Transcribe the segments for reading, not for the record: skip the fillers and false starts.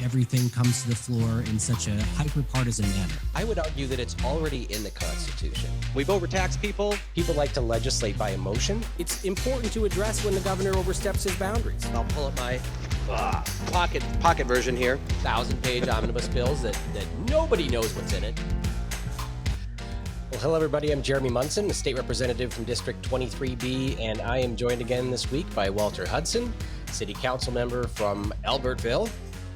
everything comes to the floor in such a hyper-partisan manner? I would argue that it's already in the Constitution. We've overtaxed people. People like to legislate by emotion. It's important to address when the governor oversteps his boundaries. I'll pull up my pocket version here. 1,000-page omnibus bills that nobody knows what's in it. Well, hello, everybody. I'm Jeremy Munson, a state representative from District 23B, and I am joined again this week by Walter Hudson, city council member from Albertville.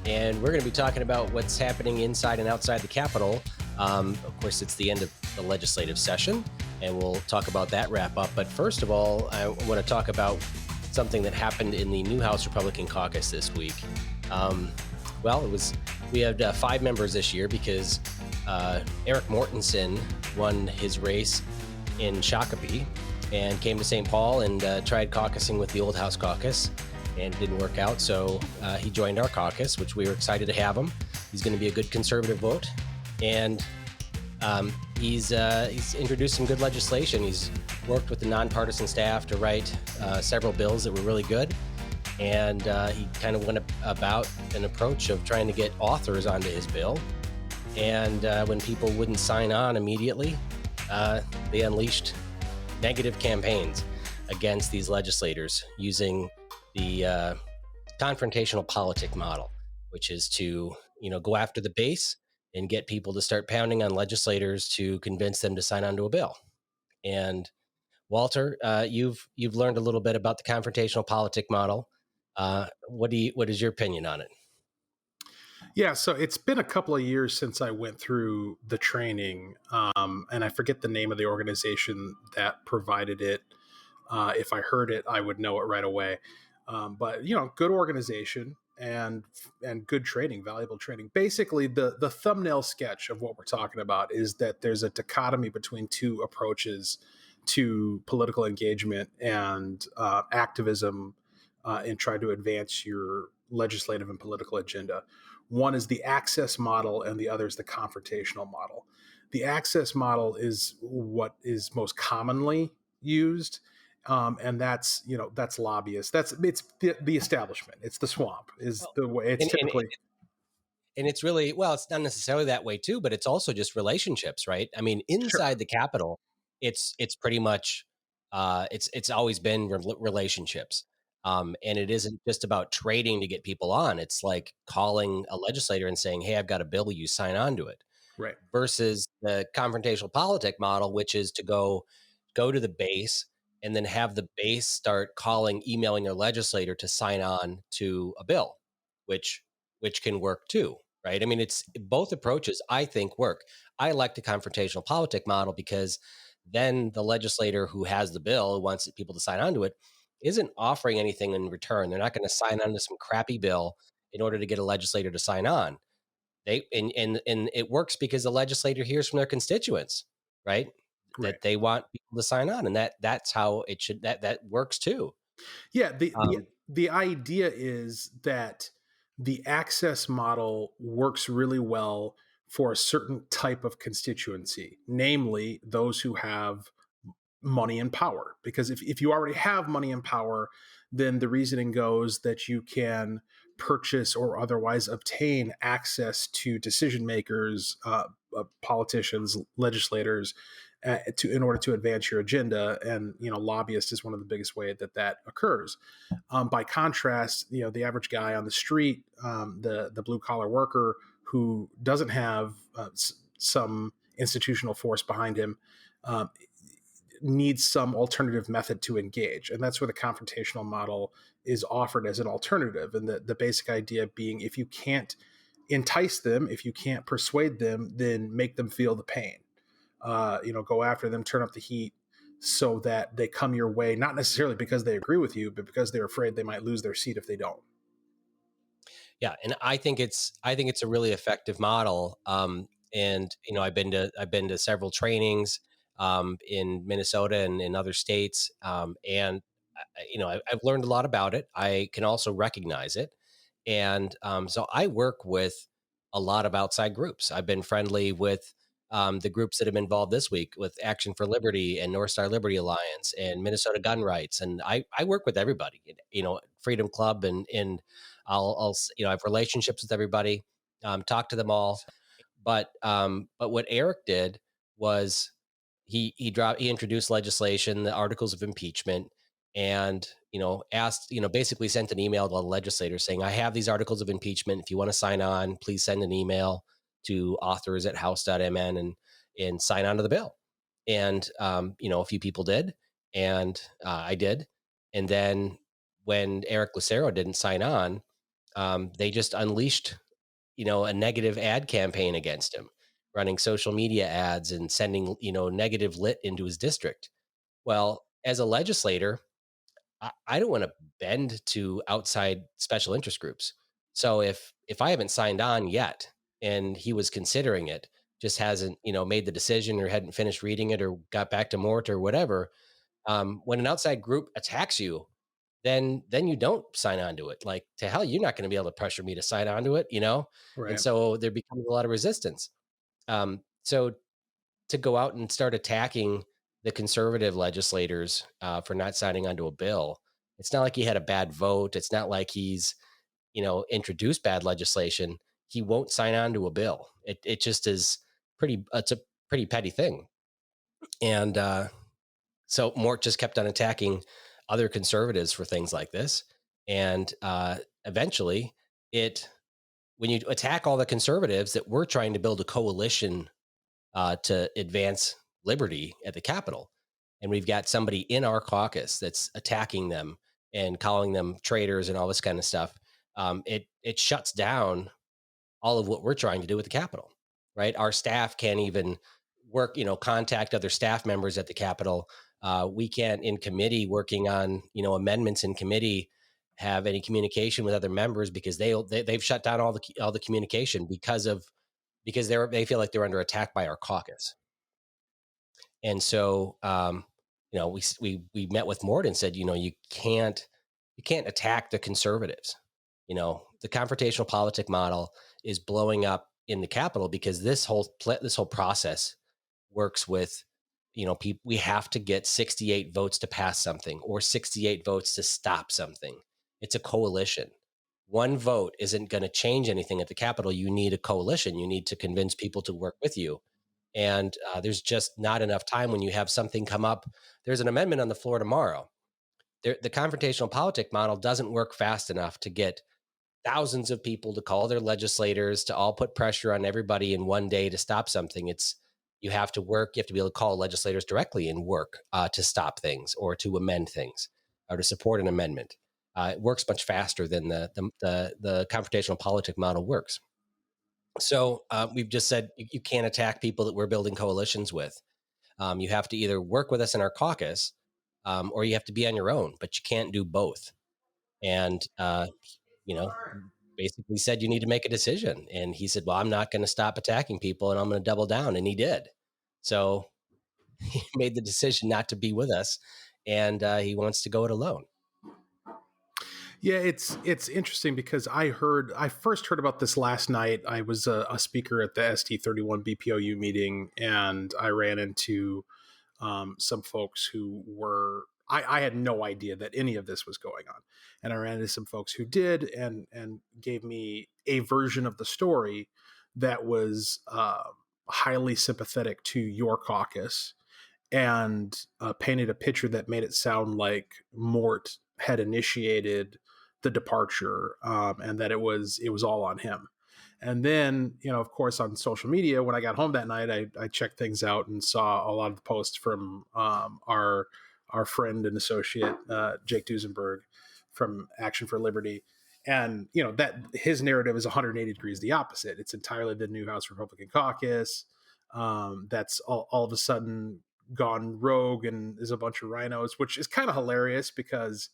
And we're going to be talking about what's happening inside and outside the Capitol. Of course, it's the end of the legislative session, and we'll talk about that wrap up. But first of all, I want to talk about something that happened in the new House Republican caucus this week. We had 5 members this year because Eric Mortensen won his race in Shakopee and came to St. Paul and tried caucusing with the Old House Caucus, and it didn't work out. So he joined our caucus, which we were excited to have him. He's going to be a good conservative vote, and he's introduced some good legislation. He's worked with the nonpartisan staff to write several bills that were really good, and he kind of went about an approach of trying to get authors onto his bill. And when people wouldn't sign on immediately, they unleashed negative campaigns against these legislators using the confrontational politic model, which is to go after the base and get people to start pounding on legislators to convince them to sign onto a bill. And Walter, you've learned a little bit about the confrontational politic model. What is your opinion on it? Yeah, so it's been a couple of years since I went through the training, and I forget the name of the organization that provided it. If I heard it, I would know it right away. But good organization and good training, valuable training. Basically, the thumbnail sketch of what we're talking about is that there's a dichotomy between two approaches to political engagement and activism and try to advance your legislative and political agenda. One is the access model and the other is the confrontational model. The access model is what is most commonly used. And that's lobbyists. It's the establishment. It's the swamp is the way it's typically. And it's really, well, it's not necessarily that way too, but it's also just relationships, right? I mean, inside the Capitol, it's pretty much, it's always been relationships. And it isn't just about trading to get people on. It's like calling a legislator and saying, hey, I've got a bill, will you sign on to it? Right. Versus the confrontational politic model, which is to go to the base and then have the base start emailing their legislator to sign on to a bill, which can work too, right? I mean, it's both approaches I think work. I like the confrontational politic model because then the legislator who has the bill, who wants people to sign on to it, isn't offering anything in return. They're not going to sign on to some crappy bill in order to get a legislator to sign on. And it works because the legislator hears from their constituents, right? That they want people to sign on, and that's how it should. That works too. Yeah. The idea is that the access model works really well for a certain type of constituency, namely those who have money and power. Because if you already have money and power, then the reasoning goes that you can purchase or otherwise obtain access to decision makers, politicians, legislators, in order to advance your agenda. And lobbyist is one of the biggest ways that occurs. By contrast, the average guy on the street, the blue collar worker who doesn't have some institutional force behind him, needs some alternative method to engage. And that's where the confrontational model is offered as an alternative. And the basic idea being, if you can't entice them, if you can't persuade them, then make them feel the pain. Go after them, turn up the heat so that they come your way, not necessarily because they agree with you, but because they're afraid they might lose their seat if they don't. Yeah. And I think it's a really effective model. And I've been to several trainings in Minnesota and in other states. And I've learned a lot about it. I can also recognize it. And so I work with a lot of outside groups. I've been friendly with the groups that have been involved this week with Action for Liberty and North Star Liberty Alliance and Minnesota Gun Rights. And I work with everybody, Freedom Club, and I'll I have relationships with everybody, talk to them all. But what Eric did was he introduced legislation, the articles of impeachment, and asked, basically sent an email to the legislators saying, I have these articles of impeachment. If you want to sign on, please send an email to authors@house.mn and sign on to the bill. And a few people did, and I did. And then when Eric Lucero didn't sign on, they just unleashed a negative ad campaign against him, running social media ads and sending negative lit into his district. Well, as a legislator, I don't want to bend to outside special interest groups. So if I haven't signed on yet and he was considering it, just hasn't made the decision or hadn't finished reading it or got back to Mort or whatever, when an outside group attacks you, then you don't sign on to it. Like, to hell, you're not going to be able to pressure me to sign on to it, Right. And so there becomes a lot of resistance. So to go out and start attacking the conservative legislators for not signing onto a bill, it's not like he had a bad vote. It's not like he's introduced bad legislation. He won't sign on to a bill. It just is it's a pretty petty thing. And so Mort just kept on attacking other conservatives for things like this. And eventually when you attack all the conservatives that were trying to build a coalition to advance liberty at the Capitol, and we've got somebody in our caucus that's attacking them and calling them traitors and all this kind of stuff, it shuts down all of what we're trying to do with the Capitol, right? Our staff can't even work, contact other staff members at the Capitol. We can't, in committee, working on amendments in committee, have any communication with other members because they've shut down all the communication because they feel like they're under attack by our caucus. And so we met with Mort and said, you can't attack the conservatives. The confrontational politic model is blowing up in the Capitol because this whole process works with people. We have to get 68 votes to pass something or 68 votes to stop something. It's a coalition. One vote isn't going to change anything at the Capitol. You need a coalition. You need to convince people to work with you. And there's just not enough time when you have something come up. There's an amendment on the floor tomorrow. The confrontational politic model doesn't work fast enough to get thousands of people to call their legislators to all put pressure on everybody in one day to stop something. You have to be able to call legislators directly and work to stop things or to amend things or to support an amendment. It works much faster than the confrontational politic model works. So we've just said you can't attack people that we're building coalitions with. You have to either work with us in our caucus or you have to be on your own, but you can't do both. And, basically said you need to make a decision. And he said, well, I'm not going to stop attacking people and I'm going to double down. And he did. So he made the decision not to be with us and he wants to go it alone. Yeah, it's interesting because I first heard about this last night. I was a speaker at the ST31 BPOU meeting, and I ran into some folks who were. I had no idea that any of this was going on, and I ran into some folks who did, and gave me a version of the story that was highly sympathetic to your caucus, and painted a picture that made it sound like Mort had initiated the departure, and that it was all on him. And then, of course, on social media, when I got home that night, I checked things out and saw a lot of the posts from our friend and associate Jake Duesenberg from Action for Liberty. And that his narrative is 180 degrees the opposite. It's entirely the new House Republican caucus that's all of a sudden gone rogue and is a bunch of rhinos, which is kind of hilarious because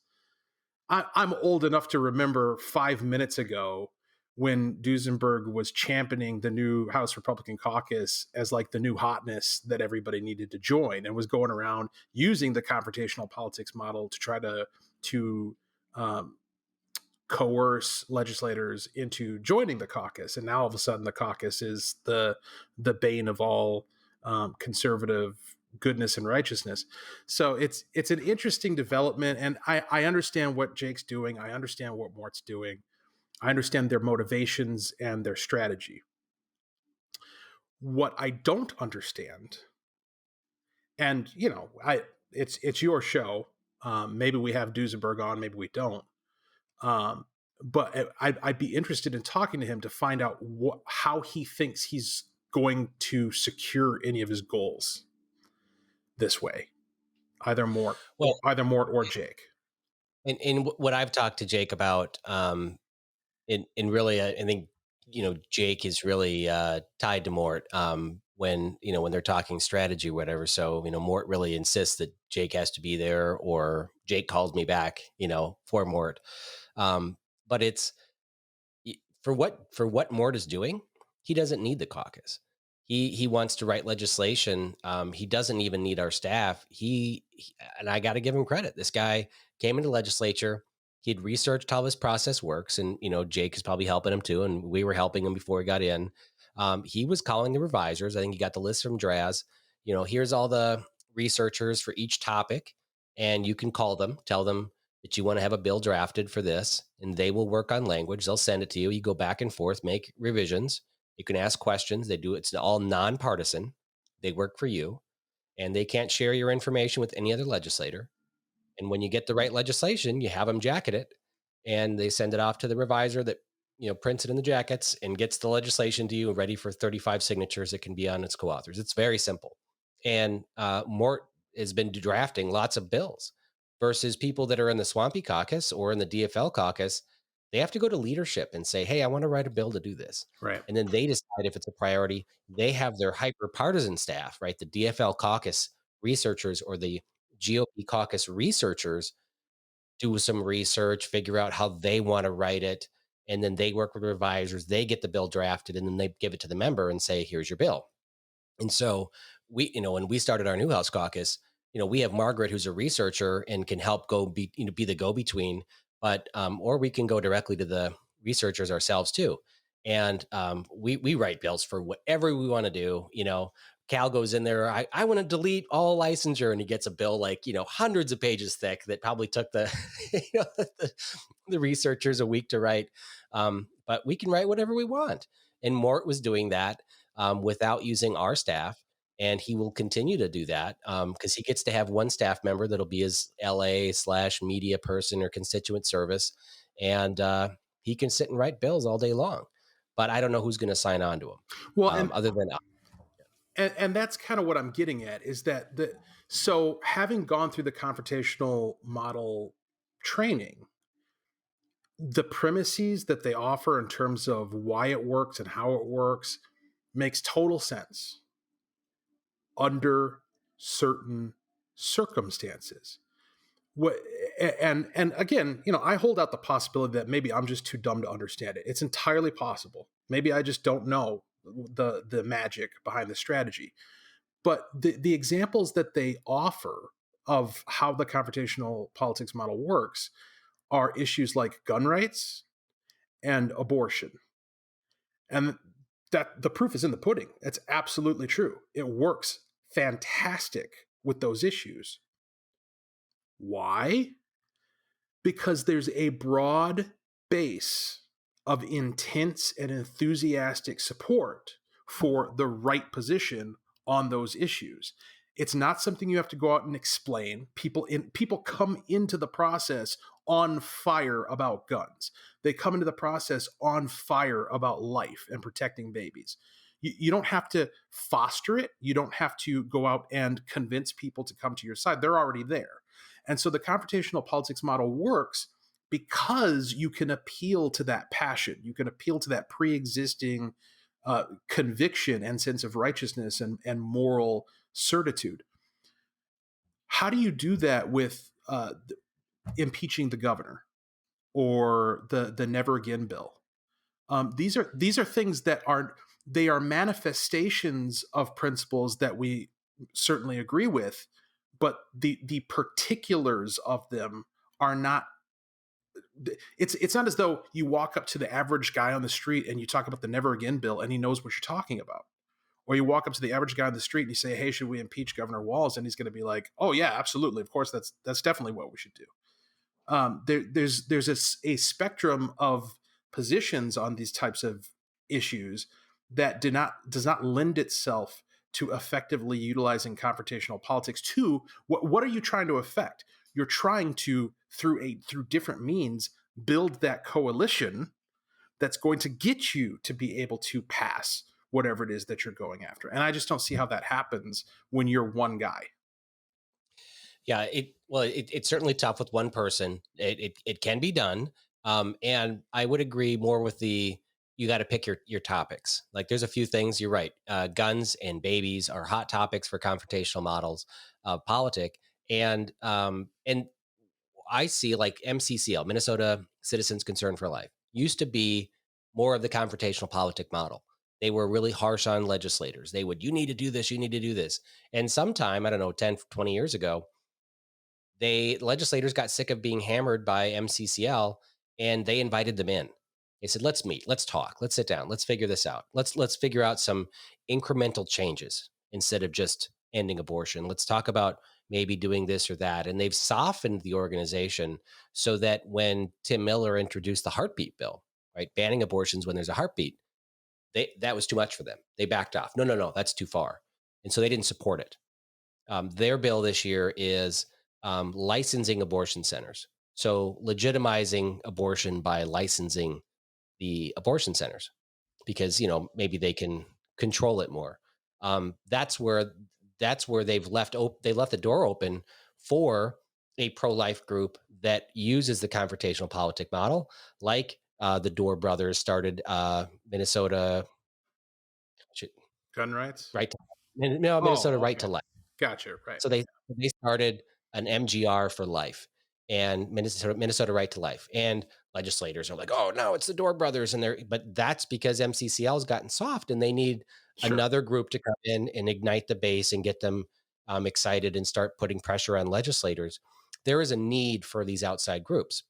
I'm old enough to remember 5 minutes ago when Duesenberg was championing the new House Republican caucus as like the new hotness that everybody needed to join, and was going around using the confrontational politics model to try to coerce legislators into joining the caucus, and now all of a sudden the caucus is the bane of all conservative goodness and righteousness. So it's an interesting development, and I understand what Jake's doing. I understand what Mort's doing. I understand their motivations and their strategy. What I don't understand, and it's your show. Maybe we have Duesenberg on, maybe we don't. But I'd be interested in talking to him to find out how he thinks he's going to secure any of his goals this way, either Mort Well, or Jake. and what I've talked to Jake about, and really, I think Jake is really tied to Mort when they're talking strategy or whatever. So Mort really insists that Jake has to be there, or Jake calls me back for Mort. But it's for what Mort is doing. He doesn't need the caucus. He wants to write legislation. He doesn't even need our staff. And I got to give him credit. This guy came into legislature. He'd researched how this process works, and Jake is probably helping him too, and we were helping him before he got in. He was calling the revisers. I think he got the list from Draz. Here's all the researchers for each topic, and you can call them, tell them that you want to have a bill drafted for this, and they will work on language. They'll send it to you. You go back and forth, make revisions. You can ask questions. They do it's all nonpartisan. They work for you, and they can't share your information with any other legislator. And when you get the right legislation, you have them jacket it, and they send it off to the reviser that prints it in the jackets and gets the legislation to you ready for 35 signatures. It can be on its co-authors. It's very simple. And Mort has been drafting lots of bills versus people that are in the Swampy Caucus or in the DFL Caucus. They have to go to leadership and say, hey, I want to write a bill to do this. Right. And then they decide if it's a priority. They have their hyper-partisan staff, right? The DFL Caucus researchers or the GOP Caucus researchers do some research, figure out how they want to write it, and then they work with revisers. They get the bill drafted, and then they give it to the member and say, here's your bill. And so we, when we started our Newhouse Caucus, we have Margaret, who's a researcher and can help be the go-between, but or we can go directly to the researchers ourselves too. And we write bills for whatever we want to do. Cal goes in there, I want to delete all licensure, and he gets a bill like hundreds of pages thick that probably took the the researchers a week to write. But we can write whatever we want. And Mort was doing that without using our staff. And he will continue to do that because he gets to have one staff member that'll be his LA/media person or constituent service. And he can sit and write bills all day long. But I don't know who's going to sign on to him. Well, other than and that's kind of what I'm getting at is that so having gone through the confrontational model training, the premises that they offer in terms of why it works and how it works makes total sense under certain circumstances. And again, I hold out the possibility that maybe I'm just too dumb to understand it. It's entirely possible. Maybe I just don't know the magic behind the strategy. But the examples that they offer of how the confrontational politics model works are issues like gun rights and abortion. And that the proof is in the pudding. It's absolutely true. It works fantastic with those issues. Why? Because there's a broad base of intense and enthusiastic support for the right position on those issues. It's not something you have to go out and explain. People come into the process on fire about guns. They come into the process on fire about life and protecting babies. You don't have to foster it. You don't have to go out and convince people to come to your side. They're already there. And so the confrontational politics model works because you can appeal to that passion. You can appeal to that pre-existing conviction and sense of righteousness and moral certitude. How do you do that with impeaching the governor or the Never Again bill? These are things that are manifestations of principles that we certainly agree with, but the particulars of them are not it's not as though you walk up to the average guy on the street and you talk about the Never Again bill and he knows what you're talking about. Or you walk up to the average guy on the street and you say, "Hey, should we impeach Governor Walz?" And he's going to be like, "Oh yeah, absolutely. Of course, that's definitely what we should do." There's a spectrum of positions on these types of issues that does not lend itself to effectively utilizing confrontational politics. To what are you trying to affect? You're trying to through different means build that coalition that's going to get you to be able to pass whatever it is that you're going after. And I just don't see how that happens when you're one guy. Yeah, it's certainly tough with one person. It can be done, and I would agree more with you got to pick your topics. Like there's a few things. You're right. Guns and babies are hot topics for confrontational models of politic, and I see like MCCL, Minnesota Citizens Concern for Life, used to be more of the confrontational politic model. They were really harsh on legislators. They would, you need to do this, you need to do this. And sometime, I don't know, 10, 20 years ago, legislators got sick of being hammered by MCCL and they invited them in. They said, let's meet, let's talk, let's sit down, let's figure this out. Let's figure out some incremental changes instead of just ending abortion. Let's talk about maybe doing this or that. And they've softened the organization so that when Tim Miller introduced the heartbeat bill, right, banning abortions when there's a heartbeat, that was too much for them. They backed off. No, that's too far. And so they didn't support it. Their bill this year is licensing abortion centers. So legitimizing abortion by licensing the abortion centers because, maybe they can control it more. That's where they've left the door open for a pro-life group that uses the confrontational politic model, like the Door brothers started Minnesota Gun rights, right to Minnesota Right to Life. Gotcha. Right. So they started an MGR for life and Minnesota Right to Life. And legislators are like, oh no, it's the Door brothers, but that's because MCCL has gotten soft and they need another group to come in and ignite the base and get them excited and start putting pressure on legislators. There is a need for these outside groups.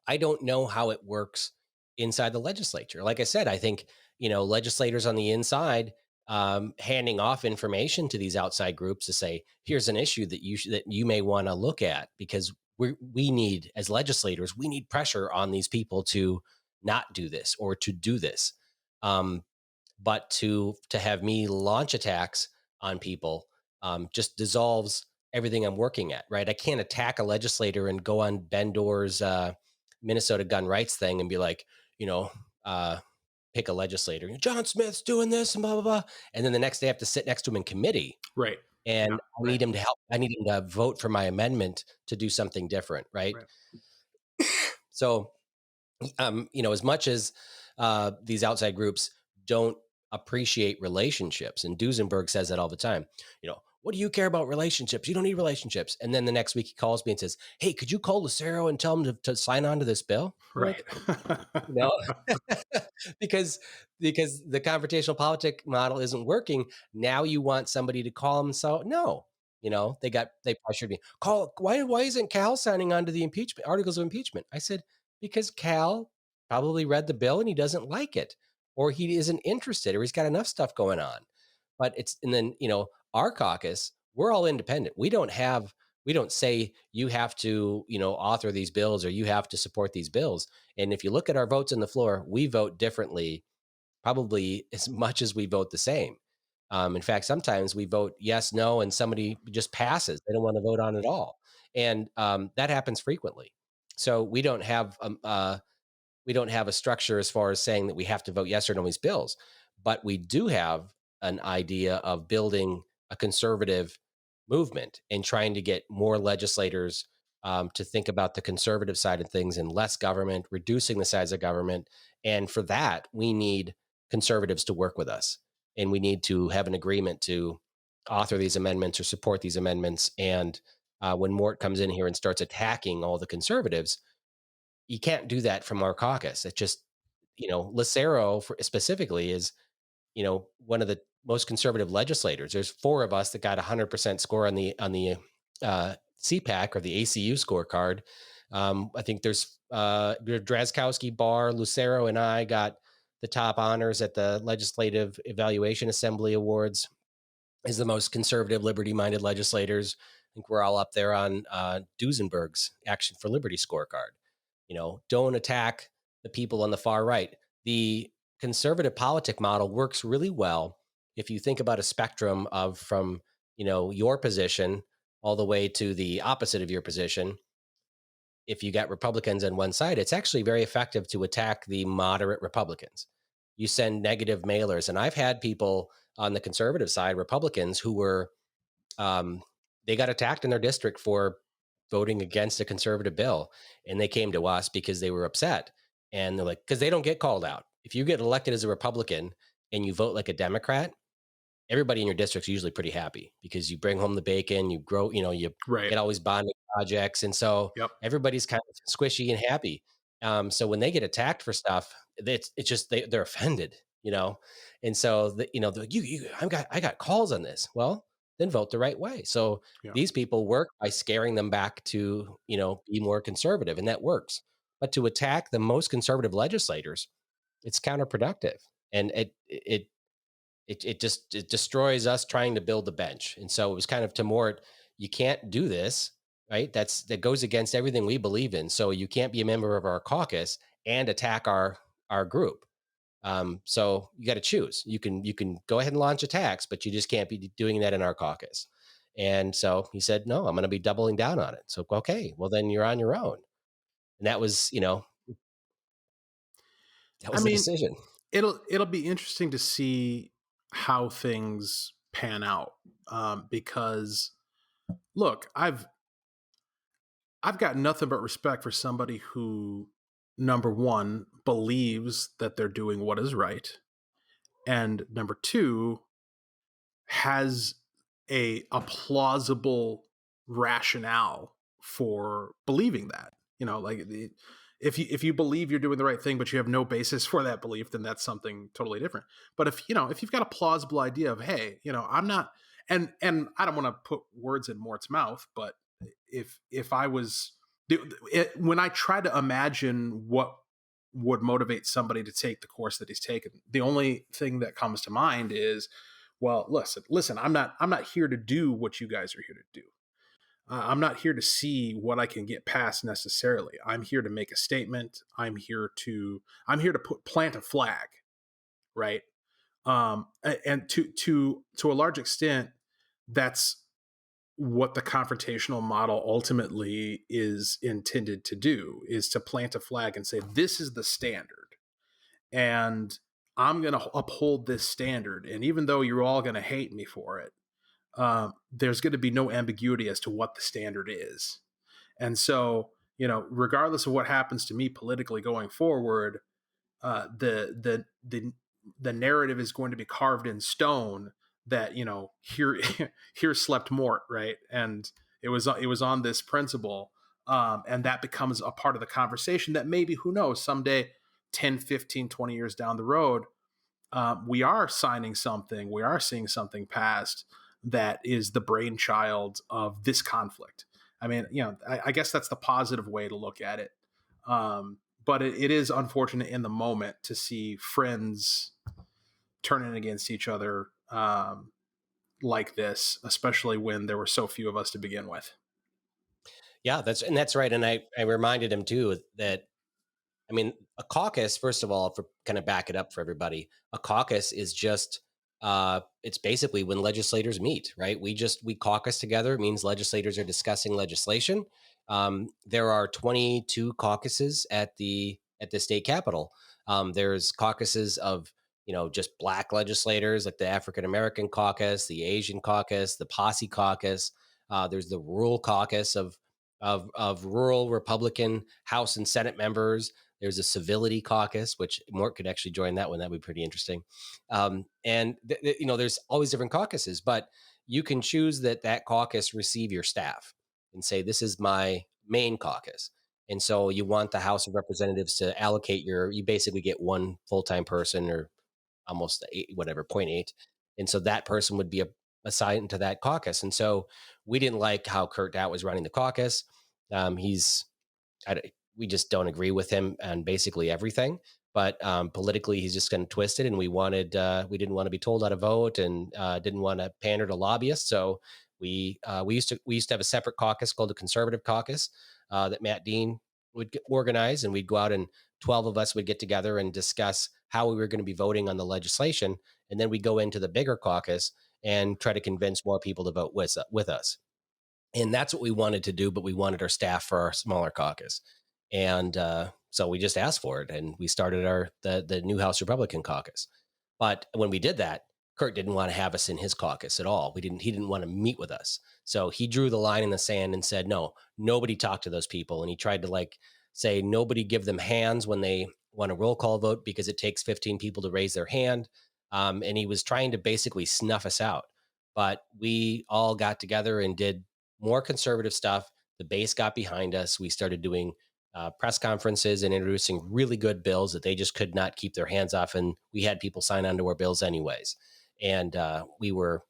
I don't know how it works inside the legislature. Like I said, I think, legislators on the inside handing off information to these outside groups to say, here's an issue that you may want to look at because we need, as legislators, we need pressure on these people to not do this or to do this. But to have me launch attacks on people just dissolves everything I'm working at, right? I can't attack a legislator and go on Ben Doer's Minnesota gun rights thing and be like, pick a legislator. John Smith's doing this and blah, blah, blah. And then the next day I have to sit next to him in committee. Right. And I need him to help. I need him to vote for my amendment to do something different. Right. So, as much as these outside groups don't appreciate relationships, and Duesenberg says that all the time, what do you care about relationships? You don't need relationships. And then the next week he calls me and says, hey, could you call Lucero and tell him to sign on to this bill? Right. Because the confrontational politic model isn't working. Now you want somebody to call him. So no, they pressured me. Why isn't Cal signing on to the impeachment articles of impeachment? I said, because Cal probably read the bill and he doesn't like it, or he isn't interested, or he's got enough stuff going on. But our caucus, we're all independent. We don't say you have to, author these bills or you have to support these bills. And if you look at our votes on the floor, we vote differently, probably as much as we vote the same. In fact, sometimes we vote yes, no, and somebody just passes. They don't want to vote on it all. And that happens frequently. So we don't have a structure as far as saying that we have to vote yes or no on these bills, but we do have an idea of building a conservative movement and trying to get more legislators to think about the conservative side of things and less government, reducing the size of government. And for that, we need conservatives to work with us. And we need to have an agreement to author these amendments or support these amendments. And when Mort comes in here and starts attacking all the conservatives, you can't do that from our caucus. It's just, Lucero specifically is, one of the most conservative legislators. There's 4 of us that got 100% score on the CPAC or the ACU scorecard. I think there's Drazkowski, Barr, Lucero, and I got the top honors at the Legislative Evaluation Assembly Awards as the most conservative, liberty-minded legislators. I think we're all up there on Duesenberg's Action for Liberty scorecard. Don't attack the people on the far right. The conservative politic model works really well if you think about a spectrum of from your position all the way to the opposite of your position. If you got Republicans on one side, it's actually very effective to attack the moderate Republicans. You send negative mailers, and I've had people on the conservative side, Republicans, who were they got attacked in their district for voting against a conservative bill, and they came to us because they were upset. And they're like, because they don't get called out. If you get elected as a Republican and you vote like a Democrat, everybody in your district's usually pretty happy because you bring home the bacon, you grow, you Right. get always bonding projects. And so everybody's kind of squishy and happy. So when they get attacked for stuff, it's just, they're offended, And so, they're like, I got calls on this. Well, then vote the right way. So these people work by scaring them back to, be more conservative, and that works. But to attack the most conservative legislators, it's counterproductive. And it destroys us trying to build the bench. And so it was kind of to Mort, you can't do this, right? That goes against everything we believe in. So you can't be a member of our caucus and attack our group. So you got to choose. You can go ahead and launch attacks, but you just can't be doing that in our caucus. And so he said, no, I'm going to be doubling down on it. So, okay, well then you're on your own. And that was, the decision. It'll be interesting to see how things pan out. Because look, I've got nothing but respect for somebody who, number one, believes that they're doing what is right, and number two, has a plausible rationale for believing that. If you believe you're doing the right thing, but you have no basis for that belief, then that's something totally different. But if you've got a plausible idea of, hey, I'm not, and I don't want to put words in Mort's mouth, but if I was, when I try to imagine what would motivate somebody to take the course that he's taken, the only thing that comes to mind is, well, listen, I'm not here to do what you guys are here to do. I'm not here to see what I can get past necessarily. I'm here to make a statement. I'm here to plant a flag, right? And to a large extent, that's what the confrontational model ultimately is intended to do, is to plant a flag and say, this is the standard, and I'm going to uphold this standard. And even though you're all going to hate me for it, there's going to be no ambiguity as to what the standard is. And so, regardless of what happens to me politically going forward, the narrative is going to be carved in stone that, here slept Mort, right? And it was on this principle. And that becomes a part of the conversation that maybe, who knows, someday, 10, 15, 20 years down the road, we are signing something, we are seeing something passed that is the brainchild of this conflict. I mean, I guess that's the positive way to look at it. But it is unfortunate in the moment to see friends turning against each other like this, especially when there were so few of us to begin with. Yeah, that's right. And I reminded him too that, I mean, a caucus, first of all, for kind of back it up for everybody, a caucus is just, it's basically when legislators meet, right? We caucus together. It means legislators are discussing legislation. There are 22 caucuses at the state capitol. There's caucuses of, just Black legislators, like the African American caucus, the Asian caucus, the Posse caucus. There's the rural caucus of rural Republican House and Senate members. There's a civility caucus, which Mort could actually join that one. That'd be pretty interesting. And there's always different caucuses, but you can choose that caucus receive your staff and say, this is my main caucus. And so you want the House of Representatives to allocate you basically get one full-time person, or almost 0.8. And so that person would be assigned to that caucus. And so we didn't like how Kurt Doudt was running the caucus. we just don't agree with him on basically everything. But politically, he's just going to twist it, and we didn't want to be told how to vote, and didn't want to pander to lobbyists. So we used to have a separate caucus called the Conservative Caucus that Matt Dean would organize, and we'd go out and 12 of us would get together and discuss how we were going to be voting on the legislation, and then we go into the bigger caucus and try to convince more people to vote with us. And that's what we wanted to do, but we wanted our staff for our smaller caucus. And so we just asked for it, and we started the new House Republican caucus. But when we did that, Kurt didn't want to have us in his caucus at all. He didn't want to meet with us. So he drew the line in the sand and said, no, nobody talk to those people. And he tried to say nobody give them hands when they want a roll call vote because it takes 15 people to raise their hand. And he was trying to basically snuff us out. But we all got together and did more conservative stuff. The base got behind us. We started doing press conferences and introducing really good bills that they just could not keep their hands off. And we had people sign onto our bills anyways. And we were,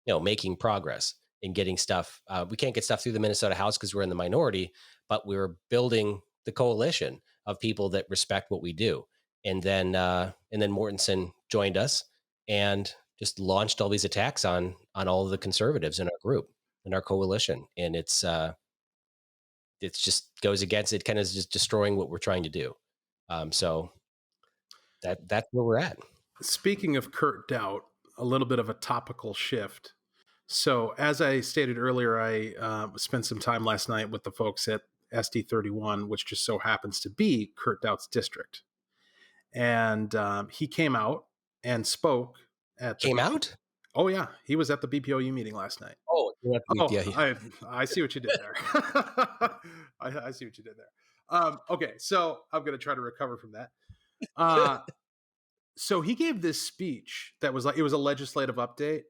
making progress in getting stuff. We can't get stuff through the Minnesota House because we're in the minority, but we were building the coalition of people that respect what we do. And then Mortensen joined us and just launched all these attacks on all of the conservatives in our group, in our coalition. And it's just goes against it, kind of just destroying what we're trying to do. So that's where we're at. Speaking of Kurt Doubt, a little bit of a topical shift. So as I stated earlier, I spent some time last night with the folks at SD31, which just so happens to be Kurt Doubt's district. And he came out and spoke at Came out? Oh, yeah. He was at the BPOU meeting last night. Oh, yeah. I see what you did there. I see what you did there. Okay, so I'm going to try to recover from that. So he gave this speech that was it was a legislative update.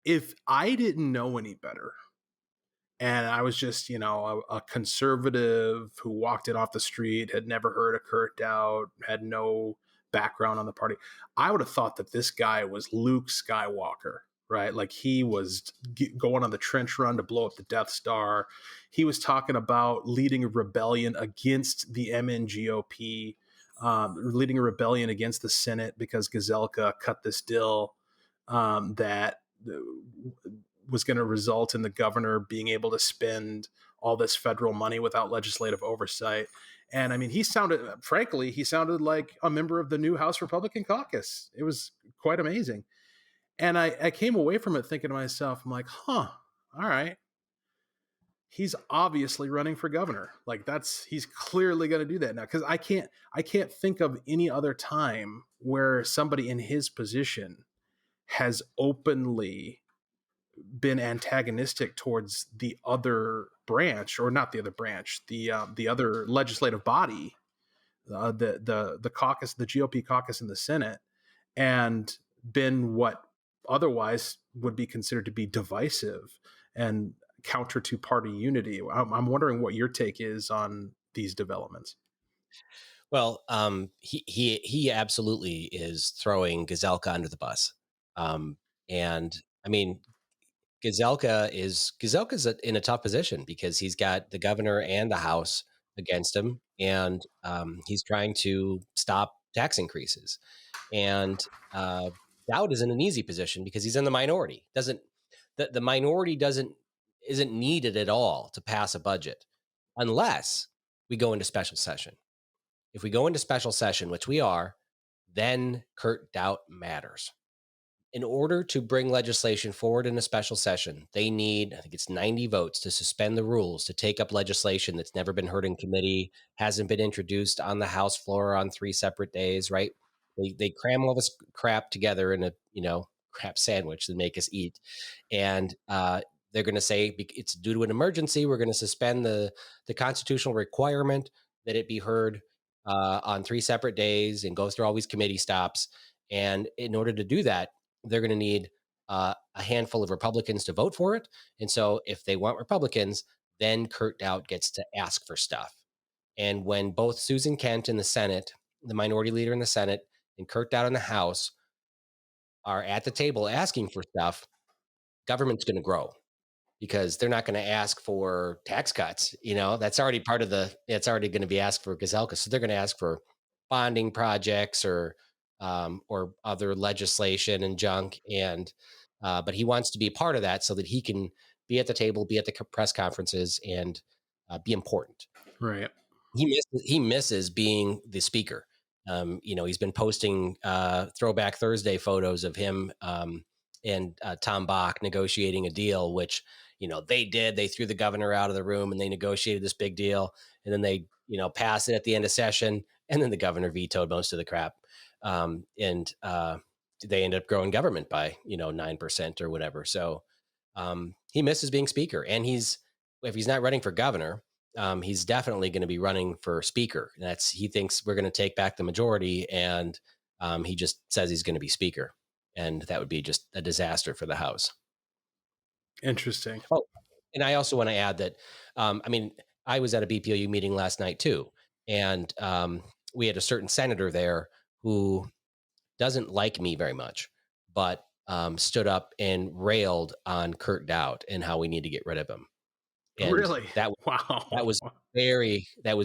If I didn't know any better, and I was just, a conservative who walked in off the street, had never heard of Kurt Doubt, had no background on the party, I would have thought that this guy was Luke Skywalker, right? Like he was going on the trench run to blow up the Death Star. He was talking about leading a rebellion against the MNGOP, leading a rebellion against the Senate because Gazelka cut this deal that was going to result in the governor being able to spend all this federal money without legislative oversight. And I mean, he sounded like a member of the new House Republican caucus. It was quite amazing. And I came away from it thinking to myself, I'm like, all right. He's obviously running for governor. He's clearly going to do that now. Cause I can't think of any other time where somebody in his position has openly been antagonistic towards the other branch, or not the other branch, the other legislative body, the caucus, the GOP caucus in the Senate, and been what otherwise would be considered to be divisive and counter to party unity. I'm wondering what your take is on these developments. Well, he absolutely is throwing Gazelka under the bus. And I mean, Gazelka's in a tough position because he's got the governor and the House against him, and he's trying to stop tax increases. And Dowd is in an easy position because he's in the minority. The minority isn't needed at all to pass a budget unless we go into special session. If we go into special session, which we are, then Kurt Doubt matters. In order to bring legislation forward in a special session, they need, I think it's 90 votes to suspend the rules, to take up legislation that's never been heard in committee, hasn't been introduced on the House floor on 3 separate days, right? They cram all this crap together in a, crap sandwich that make us eat. And they're going to say it's due to an emergency. We're going to suspend the constitutional requirement that it be heard on 3 separate days and go through all these committee stops. And in order to do that, they're going to need a handful of Republicans to vote for it. And so if they want Republicans, then Kurt Doubt gets to ask for stuff. And when both Susan Kent in the Senate, the minority leader in the Senate, and Kurt Doubt in the House are at the table asking for stuff, government's going to grow. because they're not going to ask for tax cuts. That's already part of it's already going to be asked for Gazelka. So they're going to ask for bonding projects or other legislation and junk. But he wants to be part of that so that he can be at the table, be at the press conferences, and be important. Right. He misses being the speaker. He's been posting Throwback Thursday photos of him and Tom Bach negotiating a deal, which, they threw the governor out of the room and they negotiated this big deal. And then they, passed it at the end of session. And then the governor vetoed most of the crap. And they ended up growing government by, 9% or whatever. So he misses being speaker. And if he's not running for governor, he's definitely going to be running for speaker. He thinks we're going to take back the majority, and he just says he's going to be speaker, and that would be just a disaster for the House. Interesting. Oh, and I also want to add that, I was at a BPOU meeting last night too, and we had a certain senator there who doesn't like me very much, but stood up and railed on Kurt Dowd and how we need to get rid of him. And really? Wow. That was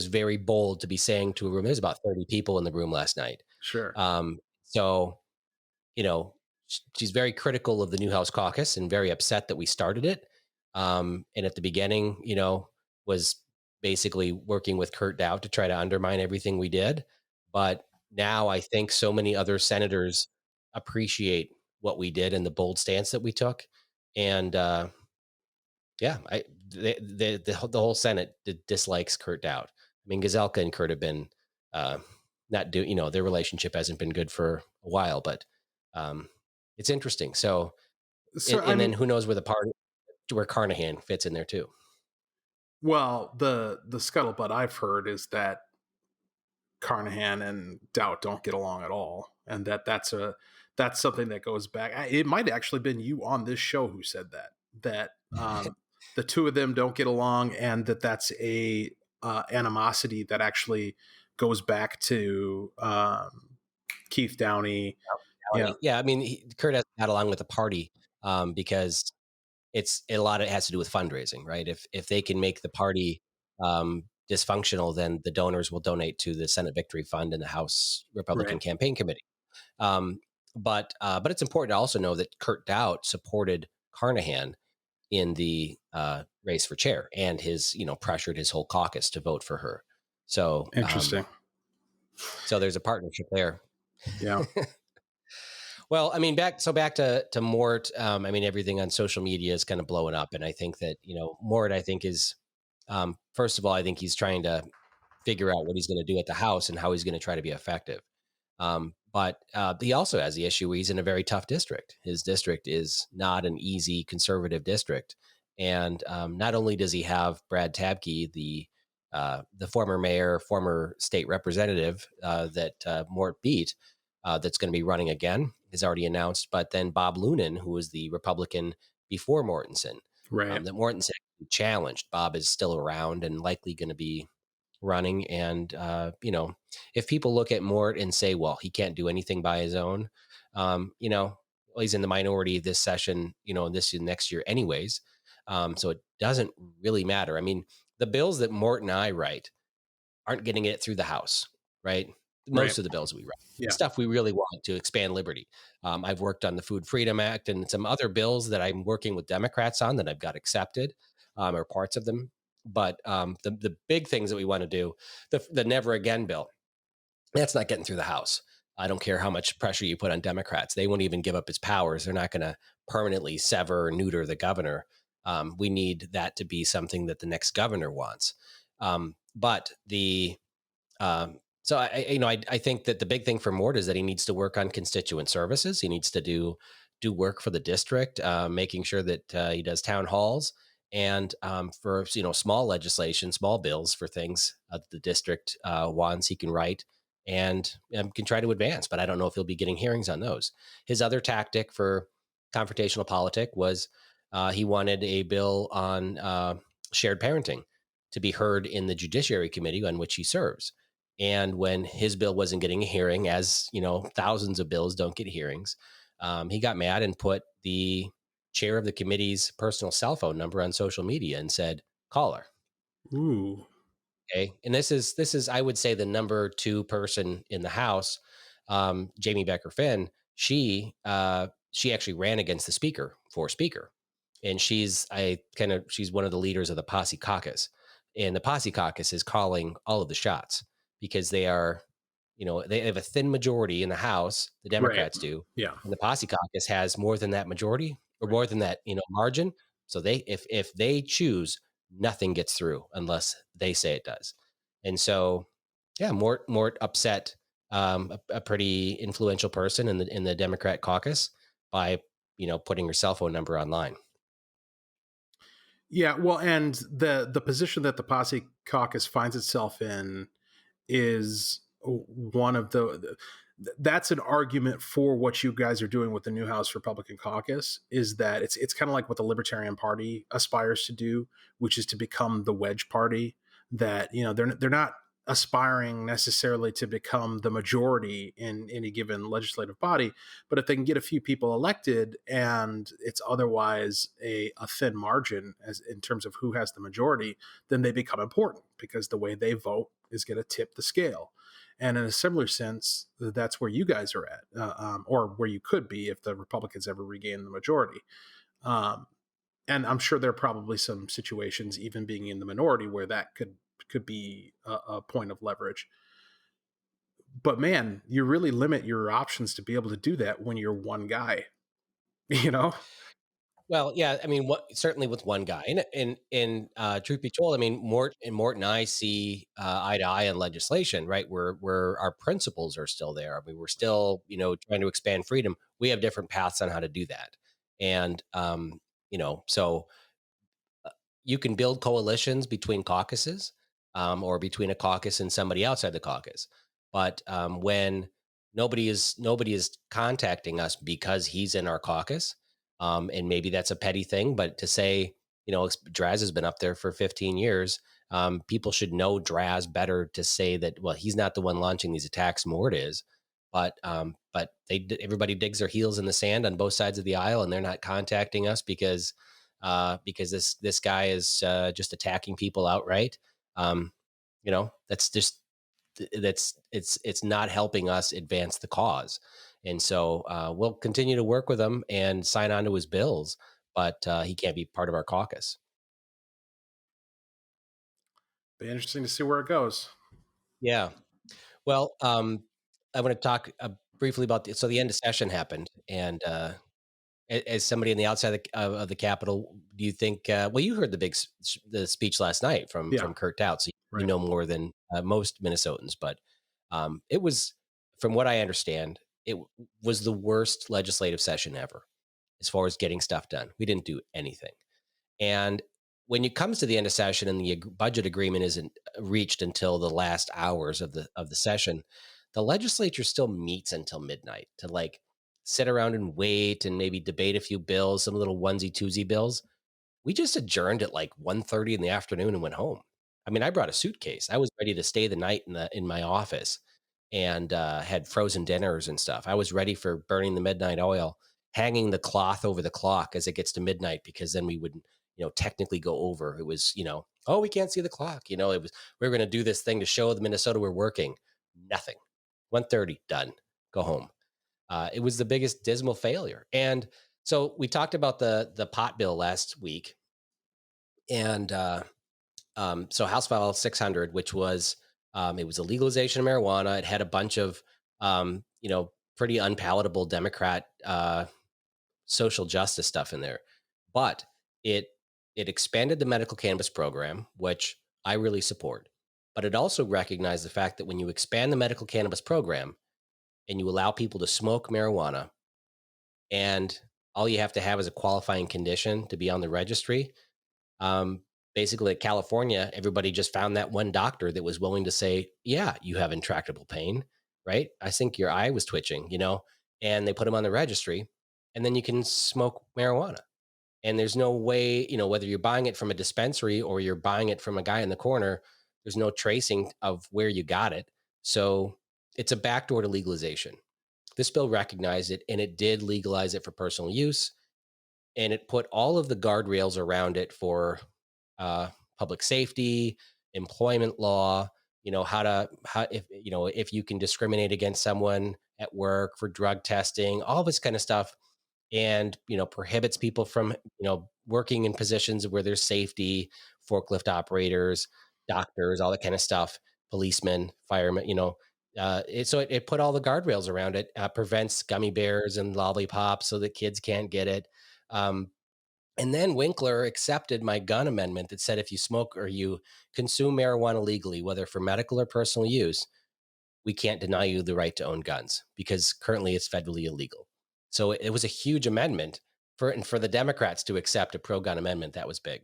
very bold to be saying to a room. There's about 30 people in the room last night. Sure. So, she's very critical of the New House Caucus and very upset that we started it. And at the beginning, was basically working with Kurt Dowd to try to undermine everything we did. But now I think so many other senators appreciate what we did and the bold stance that we took. And the whole Senate dislikes Kurt Dowd. I mean, Gazelka and Kurt have been their relationship hasn't been good for a while, but it's interesting. So then who knows where Carnahan fits in there too. Well, the scuttlebutt I've heard is that Carnahan and Dowd don't get along at all, and that's something that goes back. It might have actually been you on this show who said that the two of them don't get along, and that's a animosity that actually goes back to Keith Downey. Yeah. I mean, Kurt has got along with the party because a lot of it has to do with fundraising, right? If they can make the party dysfunctional, then the donors will donate to the Senate Victory Fund and the House Republican Campaign Committee. But it's important to also know that Kurt Dowd supported Carnahan in the race for chair, and pressured his whole caucus to vote for her. So interesting. So there's a partnership there. Yeah. Well, I mean, back to Mort. Everything on social media is kind of blowing up, and I think that Mort, I think is first of all, I think he's trying to figure out what he's going to do at the House and how he's going to try to be effective. But he also has the issue where he's in a very tough district. His district is not an easy conservative district. And not only does he have Brad Tabke, the former mayor, former state representative that Mort beat, that's going to be running again, is already announced. But then Bob Lunan, who was the Republican before Mortensen, that Mortensen challenged. Bob is still around and likely going to be running. And, if people look at Mort and say, well, he can't do anything by his own, he's in the minority this session, this next year anyways. So it doesn't really matter. I mean, the bills that Mort and I write aren't getting it through the House, right? Most of the bills we write, stuff we really want to expand liberty. I've worked on the Food Freedom Act and some other bills that I'm working with Democrats on that I've got accepted, or parts of them. But the big things that we want to do, the Never Again bill, that's not getting through the House. I don't care how much pressure you put on Democrats. They won't even give up its powers. They're not going to permanently sever or neuter the governor. We need that to be something that the next governor wants. So I think that the big thing for Mort is that he needs to work on constituent services. He needs to do work for the district, making sure that he does town halls and for small legislation, small bills for things the district wants, he can write and can try to advance. But I don't know if he'll be getting hearings on those. His other tactic for confrontational politics was he wanted a bill on shared parenting to be heard in the Judiciary Committee on which he serves. And when his bill wasn't getting a hearing, as thousands of bills don't get hearings, he got mad and put the chair of the committee's personal cell phone number on social media and said, "Call her." Ooh. Okay, and this is I would say the number two person in the House, Jamie Becker Finn. She actually ran against the speaker for speaker, and she's one of the leaders of the Posse Caucus, and the Posse Caucus is calling all of the shots because they are, they have a thin majority in the House. The Right. Democrats do, Yeah. and the Posse Caucus has more than that majority or more than that margin. So if they choose, nothing gets through unless they say it does. And so, yeah, Mort upset a pretty influential person in the Democrat caucus by putting her cell phone number online. Yeah. Well, and the position that the Posse Caucus finds itself in is one of that's an argument for what you guys are doing with the new House Republican Caucus, is that it's kind of like what the Libertarian Party aspires to do, which is to become the wedge party. That they're not aspiring necessarily to become the majority in any given legislative body, but if they can get a few people elected and it's otherwise a thin margin as in terms of who has the majority, then they become important because the way they vote is going to tip the scale. And in a similar sense, that's where you guys are at, or where you could be if the Republicans ever regain the majority. Um, and I'm sure there are probably some situations, even being in the minority, where that could be a point of leverage. But man, you really limit your options to be able to do that when you're one guy. You know? Well, yeah, I mean, certainly with one guy, and truth be told, I mean, Mort and I see eye to eye on legislation, right? Where our principles are still there. I mean, we're still, trying to expand freedom. We have different paths on how to do that, and so you can build coalitions between caucuses, or between a caucus and somebody outside the caucus. But when nobody is contacting us because he's in our caucus, and maybe that's a petty thing, but to say, Draz has been up there for 15 years. People should know Draz better to say that, well, he's not the one launching these attacks. Mort is, but everybody digs their heels in the sand on both sides of the aisle, and they're not contacting us because this guy is just attacking people outright. That's just it's not helping us advance the cause, and so we'll continue to work with him and sign on to his bills, but he can't be part of our caucus. Be interesting to see where it goes. Yeah. Well, I want to talk briefly about so the end of session happened, and as somebody on the outside of the Capitol, do you think? Well, you heard the speech last night from Yeah. Kurt Tout, so you Right. know more than most Minnesotans. But it was, from what I understand, it was the worst legislative session ever as far as getting stuff done. We didn't do anything, and when it comes to the end of session and the budget agreement isn't reached until the last hours of the session, the legislature still meets until midnight to sit around and wait and maybe debate a few bills, some little onesie twosie bills. We just adjourned at 1:30 in the afternoon and went home. I mean, I brought a suitcase. I was ready to stay the night in my office, and had frozen dinners and stuff. I was ready for burning the midnight oil, hanging the cloth over the clock as it gets to midnight, because then we would, technically go over. It was, oh, we can't see the clock. It was, we were going to do this thing to show the Minnesota we're working. Nothing. 1:30, done. Go home. It was the biggest dismal failure. And so we talked about the pot bill last week, and so House File 600, which was it was a legalization of marijuana. It had a bunch of pretty unpalatable Democrat social justice stuff in there, but it expanded the medical cannabis program, which I really support. But it also recognized the fact that when you expand the medical cannabis program and you allow people to smoke marijuana, and all you have to have is a qualifying condition to be on the registry. Basically, at California, everybody just found that one doctor that was willing to say, yeah, you have intractable pain, right? I think your eye was twitching, and they put him on the registry, and then you can smoke marijuana. And there's no way, whether you're buying it from a dispensary or you're buying it from a guy in the corner, there's no tracing of where you got it. So it's a backdoor to legalization. This bill recognized it, and it did legalize it for personal use. and it put all of the guardrails around it for uh, public safety, employment law, how if you can discriminate against someone at work for drug testing, all this kind of stuff, and prohibits people from working in positions where there's safety, forklift operators, doctors, all that kind of stuff, policemen, firemen, it put all the guardrails around it, prevents gummy bears and lollipops so that kids can't get it. um, and then Winkler accepted my gun amendment that said if you smoke or you consume marijuana legally, whether for medical or personal use, we can't deny you the right to own guns because currently it's federally illegal. So it was a huge amendment for the Democrats to accept a pro-gun amendment. That was big.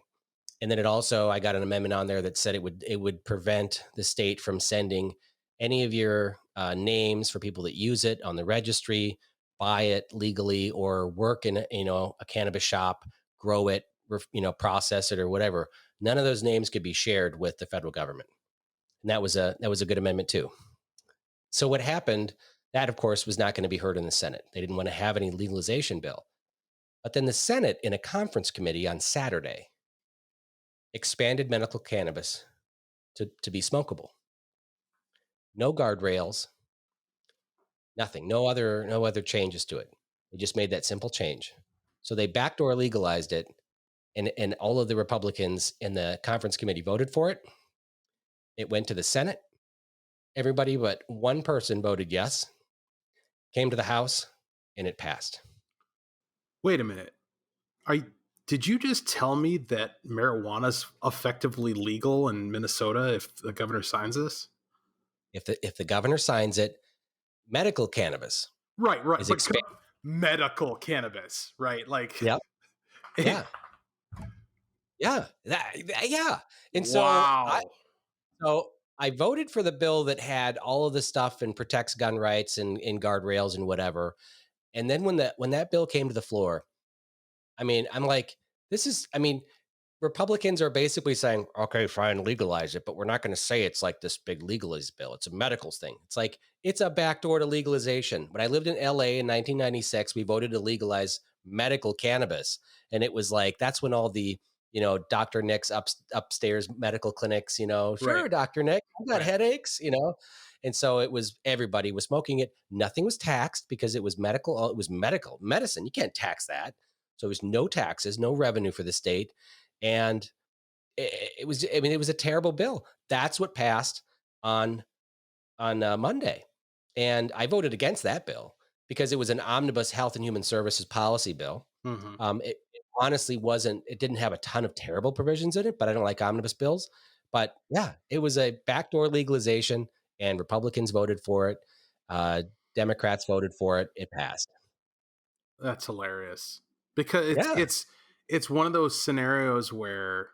And then I got an amendment on there that said it would prevent the state from sending any of your names for people that use it on the registry, buy it legally, or work in a cannabis shop, grow it, process it, or whatever. None of those names could be shared with the federal government, and that was a good amendment too. So what happened? That, of course, was not going to be heard in the Senate. They didn't want to have any legalization bill. But then the Senate, in a conference committee on Saturday, expanded medical cannabis to be smokable. No guardrails, nothing, no other changes to it. They just made that simple change. So they backdoor legalized it, and all of the Republicans in the conference committee voted for it. It went to the Senate. Everybody but one person voted yes, came to the House, and it passed. Wait a minute. Did you just tell me that marijuana's effectively legal in Minnesota if the governor signs this? If the governor signs it, medical cannabis Right. is But expanded. medical cannabis, right? Like, Yep. Yeah. Yeah. Yeah. And wow. so I voted for the bill that had all of the stuff and protects gun rights and guardrails and whatever. And then when that bill came to the floor, I mean, I'm like, Republicans are basically saying, okay, fine, legalize it, but we're not going to say it's like this big legalized bill. It's a medicals thing. It's like, it's a backdoor to legalization. When I lived in LA in 1996, we voted to legalize medical cannabis. And it was like, that's when all the, Dr. Nick's upstairs medical clinics, sure, Right. Dr. Nick, I got Right. headaches, And so everybody was smoking it. Nothing was taxed because it was medical. It was medical medicine. You can't tax that. So it was no taxes, no revenue for the state. And it was a terrible bill. That's what passed on Monday, and I voted against that bill because it was an omnibus health and human services policy bill. Mm-hmm. It honestly wasn't. It didn't have a ton of terrible provisions in it, but I don't like omnibus bills. But yeah, it was a backdoor legalization, and Republicans voted for it. Democrats voted for it. It passed. That's hilarious because Yeah. it's one of those scenarios where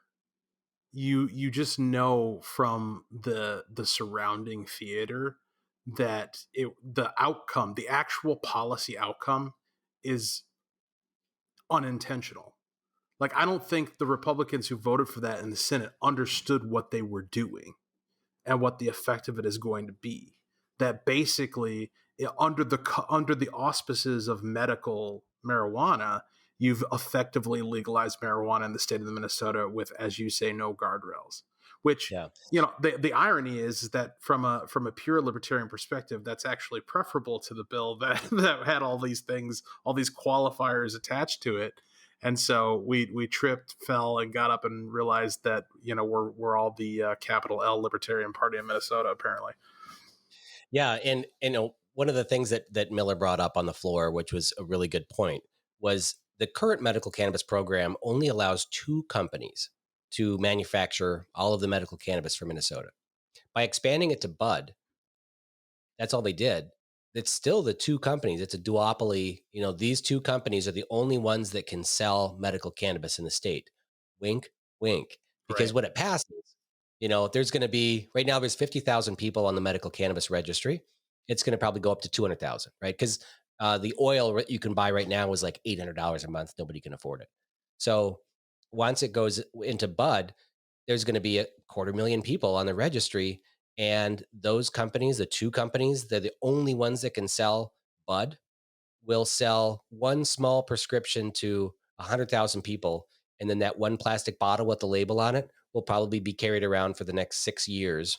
you just know from the surrounding theater that the actual policy outcome is unintentional. Like, I don't think the Republicans who voted for that in the Senate understood what they were doing and what the effect of it is going to be. That basically, under the auspices of medical marijuana, you've effectively legalized marijuana in the state of Minnesota with, as you say, no guardrails. Which, Yeah. the irony is that from a pure libertarian perspective, that's actually preferable to the bill that that had all these things, all these qualifiers attached to it. And so we tripped, fell, and got up and realized that we're all the capital L Libertarian Party in Minnesota, apparently. Yeah, and one of the things that Miller brought up on the floor, which was a really good point, was the current medical cannabis program only allows two companies to manufacture all of the medical cannabis for Minnesota. By expanding it to bud, that's all they did. It's still the two companies. It's a duopoly. These two companies are the only ones that can sell medical cannabis in the state. Wink, wink. Because Right. when it passes, there's going to be, right now there's 50,000 people on the medical cannabis registry. It's going to probably go up to 200,000, right? Because the oil you can buy right now is like $800 a month. Nobody can afford it. So once it goes into bud, there's going to be 250,000 people on the registry. And those companies, the two companies, they're the only ones that can sell bud, will sell one small prescription to 100,000 people, and then that one plastic bottle with the label on it will probably be carried around for the next 6 years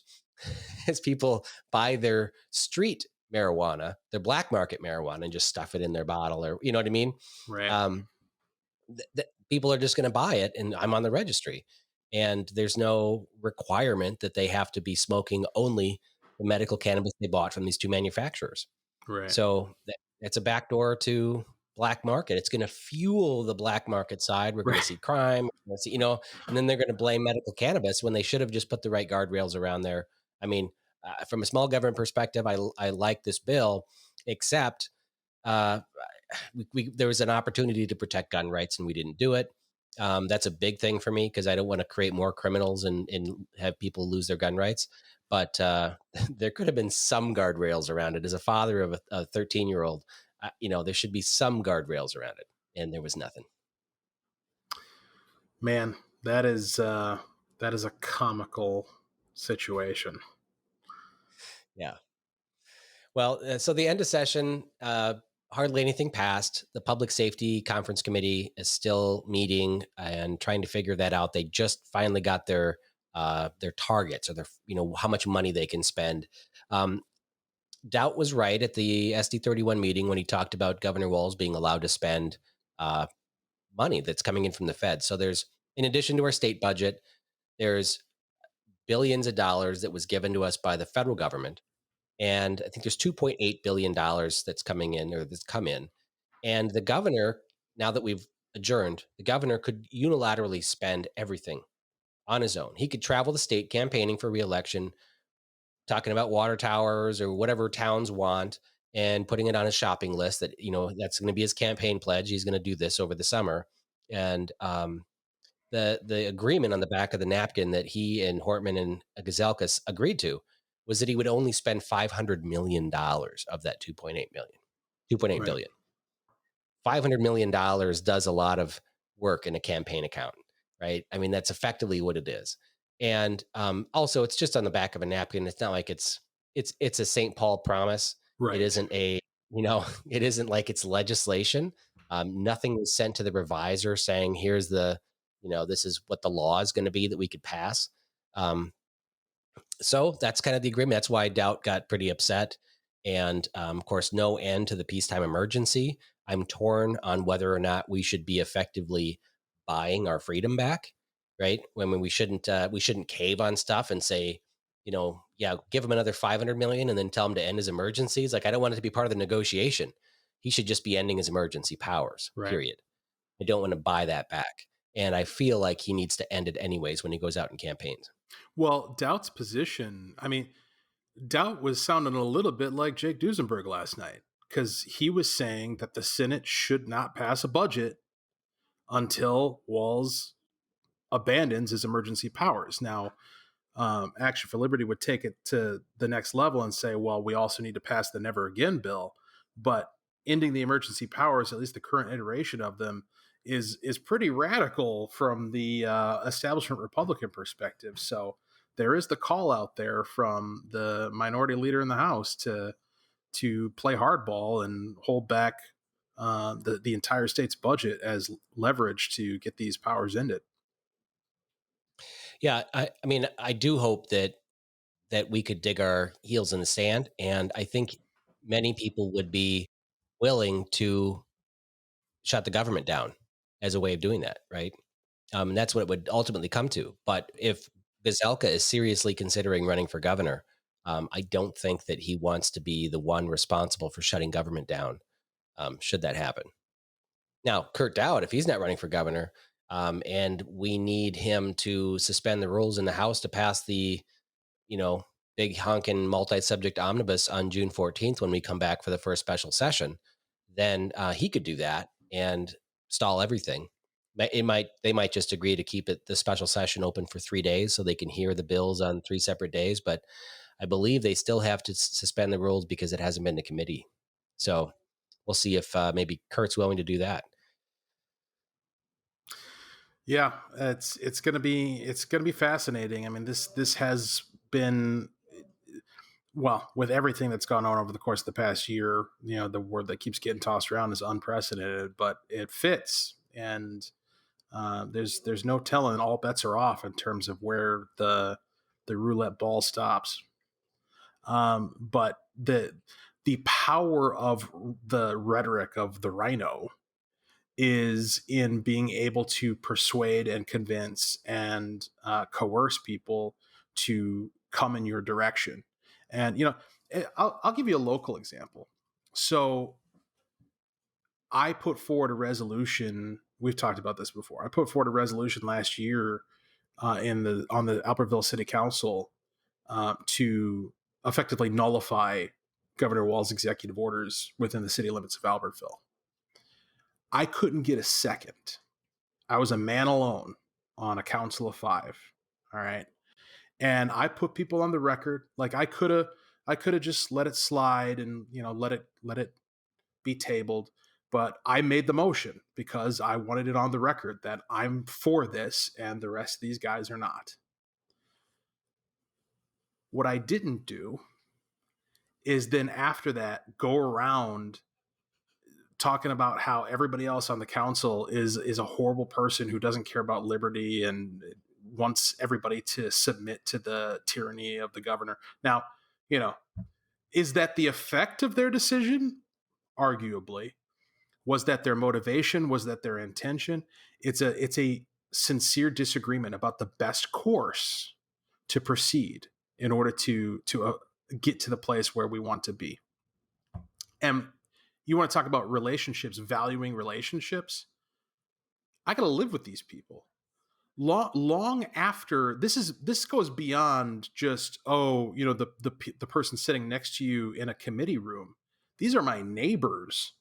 as people buy their street marijuana, their black market marijuana, and just stuff it in their bottle, or you know what I mean? Right. Um, People are just going to buy it, and I'm on the registry, and there's no requirement that they have to be smoking only the medical cannabis they bought from these two manufacturers. Right. So that's a backdoor to black market. It's going to fuel the black market side. We're going Right. to see crime, we're gonna see, and then they're going to blame medical cannabis when they should have just put the right guardrails around there. I mean, from a small government perspective, I like this bill, except uh, there was an opportunity to protect gun rights and we didn't do it. That's a big thing for me because I don't want to create more criminals and have people lose their gun rights. But there could have been some guardrails around it. As a father of a 13-year-old, there should be some guardrails around it, and there was nothing. Man, that is a comical situation. Yeah. Well, so the end of session, hardly anything passed. The Public Safety Conference Committee is still meeting and trying to figure that out. They just finally got their targets, or their how much money they can spend. Doubt was right at the SD31 meeting when he talked about Governor Walz being allowed to spend money that's coming in from the Fed. So there's, in addition to our state budget, there's billions of dollars that was given to us by the federal government. And I think there's $2.8 billion that's coming in, or that's come in. And the governor, now that we've adjourned, the governor could unilaterally spend everything on his own. He could travel the state campaigning for reelection, talking about water towers or whatever towns want, and putting it on his shopping list that, that's going to be his campaign pledge. He's going to do this over the summer. And the agreement on the back of the napkin that he and Hortman and Gazelka agreed to was that he would only spend $500 million of that 2.8 Right. billion. $500 million does a lot of work in a campaign account, right? I mean, that's effectively what it is. And also, it's just on the back of a napkin. It's not like it's a St. Paul promise. Right. It isn't it isn't like it's legislation. Nothing was sent to the revisor saying, here's this is what the law is going to be that we could pass. So that's kind of the agreement. That's why Doubt got pretty upset. And of course, no end to the peacetime emergency. I'm torn on whether or not we should be effectively buying our freedom back, right? When we shouldn't cave on stuff and say, give him another 500 million and then tell him to end his emergencies. Like, I don't want it to be part of the negotiation. He should just be ending his emergency powers, Right. period. I don't want to buy that back. And I feel like he needs to end it anyways when he goes out and campaigns. Well, Doubt's position, I mean, Doubt was sounding a little bit like Jake Duesenberg last night, because he was saying that the Senate should not pass a budget until Walz abandons his emergency powers. Now, Action for Liberty would take it to the next level and say, well, we also need to pass the Never Again bill. But ending the emergency powers, at least the current iteration of them, is pretty radical from the establishment Republican perspective. So there is the call out there from the minority leader in the House to play hardball and hold back the entire state's budget as leverage to get these powers ended. Yeah, I mean, I do hope that we could dig our heels in the sand, and I think many people would be willing to shut the government down as a way of doing that, right? And that's what it would ultimately come to. But if Gazelka is seriously considering running for governor, I don't think that he wants to be the one responsible for shutting government down, should that happen. Now, Kurt Dowd, if he's not running for governor, and we need him to suspend the rules in the House to pass the, big honking multi-subject omnibus on June 14th when we come back for the first special session, then he could do that and stall everything. They might just agree to keep the special session open for 3 days so they can hear the bills on 3 separate days. But I believe they still have to suspend the rules because it hasn't been to committee. So we'll see if maybe Kurt's willing to do that. Yeah, it's gonna be fascinating. I mean, this has been, well, with everything that's gone on over the course of the past year. The word that keeps getting tossed around is unprecedented, but it fits and there's no telling. All bets are off in terms of where the roulette ball stops. But the power of the rhetoric of the rhino is in being able to persuade and convince and coerce people to come in your direction. And, I'll give you a local example. So I put forward a resolution. We've talked about this before. I put forward a resolution last year on the Albertville City Council to effectively nullify Governor Walz's executive orders within the city limits of Albertville. I couldn't get a second. I was a man alone on a council of 5. All right. And I put people on the record. Like I could have just let it slide and, let it be tabled. But I made the motion because I wanted it on the record that I'm for this and the rest of these guys are not. What I didn't do is then after that go around talking about how everybody else on the council is a horrible person who doesn't care about liberty and wants everybody to submit to the tyranny of the governor. Now, is that the effect of their decision? Arguably. Was that their motivation? Was that their intention? It's a sincere disagreement about the best course to proceed in order to get to the place where we want to be. And you want to talk about relationships, valuing relationships? I got to live with these people. Long after this goes beyond just the person sitting next to you in a committee room. These are my neighbors.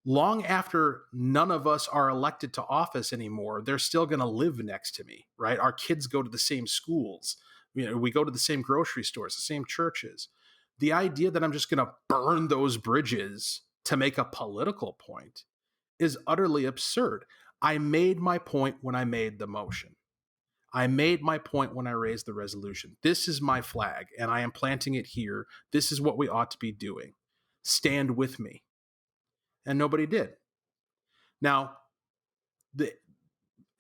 Long after none of us are elected to office anymore, they're still going to live next to me, right? Our kids go to the same schools. We go to the same grocery stores, the same churches. The idea that I'm just going to burn those bridges to make a political point is utterly absurd. I made my point when I made the motion. I made my point when I raised the resolution. This is my flag, and I am planting it here. This is what we ought to be doing. Stand with me. And nobody did. Now,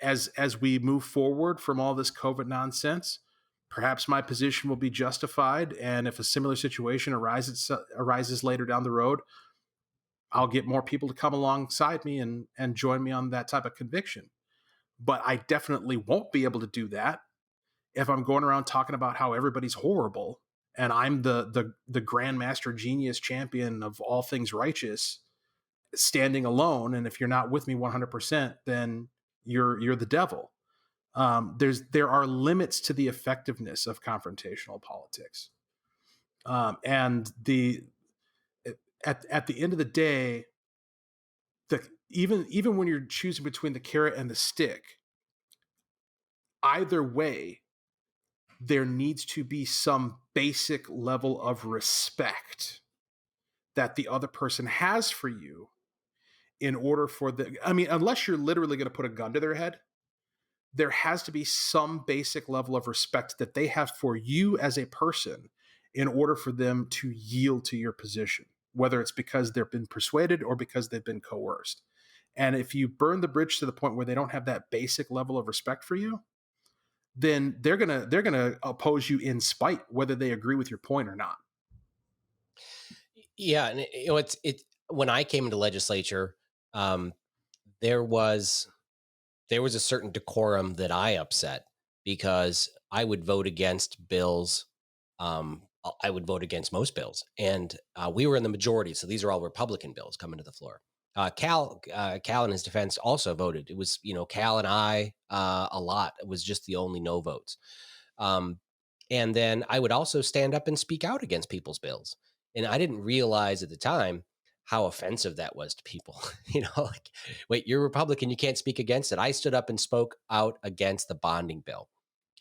as we move forward from all this COVID nonsense, perhaps my position will be justified. And if a similar situation arises later down the road, I'll get more people to come alongside me and join me on that type of conviction. But I definitely won't be able to do that if I'm going around talking about how everybody's horrible and I'm the grandmaster genius champion of all things righteous, standing alone. And if you're not with me 100%, then you're the devil. There are limits to the effectiveness of confrontational politics. And at the end of the day, even when you're choosing between the carrot and the stick, either way, there needs to be some basic level of respect that the other person has for you in order for unless you're literally going to put a gun to their head, there has to be some basic level of respect that they have for you as a person in order for them to yield to your position, whether it's because they've been persuaded or because they've been coerced. And if you burn the bridge to the point where they don't have that basic level of respect for you, then they're gonna oppose you in spite, whether they agree with your point or not. Yeah, and it's when I came into legislature, there was a certain decorum that I upset because I would vote against bills. I would vote against most bills, and we were in the majority, so these are all Republican bills coming to the floor. Cal, in his defense, also voted. It was Cal and I a lot. It was just the only no votes. And then I would also stand up and speak out against people's bills, and I didn't realize at the time how offensive that was to people. Like, wait, you're a Republican, you can't speak against it. I stood up and spoke out against the bonding bill.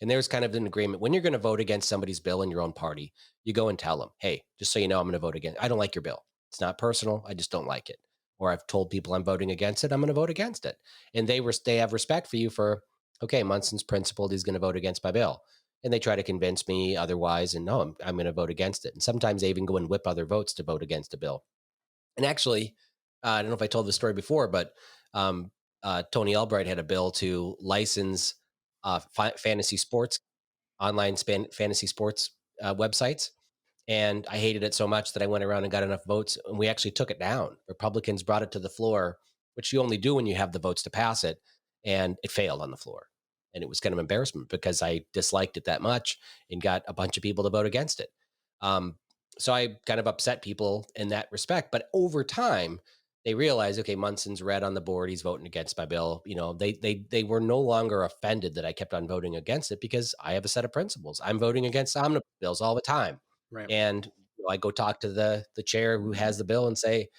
And there's kind of an agreement. When you're going to vote against somebody's bill in your own party, you go and tell them, hey, just so you know, I'm going to vote against. I don't like your bill. It's not personal. I just don't like it. Or I've told people I'm voting against it. I'm going to vote against it. And they have respect for you for, okay, Munson's principled. He's going to vote against my bill. And they try to convince me otherwise. And no, I'm going to vote against it. And sometimes they even go and whip other votes to vote against a bill. And actually, I don't know if I told this story before, but Tony Albright had a bill to license fantasy sports, online fantasy sports websites. And I hated it so much that I went around and got enough votes, and we actually took it down. Republicans brought it to the floor, which you only do when you have the votes to pass it, and it failed on the floor. And it was kind of embarrassment because I disliked it that much and got a bunch of people to vote against it. So I kind of upset people in that respect. But over time, they realized, okay, Munson's red on the board. He's voting against my bill. They were no longer offended that I kept on voting against it because I have a set of principles. I'm voting against omnibus bills all the time. Right. And I go talk to the chair who has the bill and say,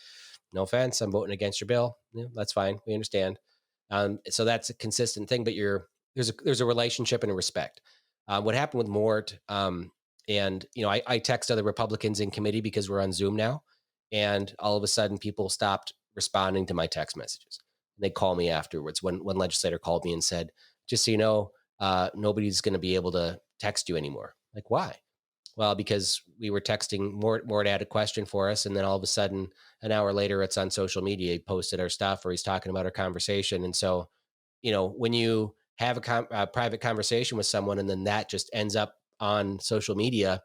no offense, I'm voting against your bill. Yeah, that's fine. We understand. So that's a consistent thing, but there's a relationship and a respect. What happened with Mort, and I text other Republicans in committee because we're on Zoom now, and all of a sudden people stopped responding to my text messages. And they call me afterwards. One legislator called me and said, just so you know, nobody's going to be able to text you anymore. Like, why? Well, because we were texting, Mort had a question for us, and then all of a sudden, an hour later, it's on social media. He posted our stuff, or he's talking about our conversation. And so, when you have a private conversation with someone, and then that just ends up on social media,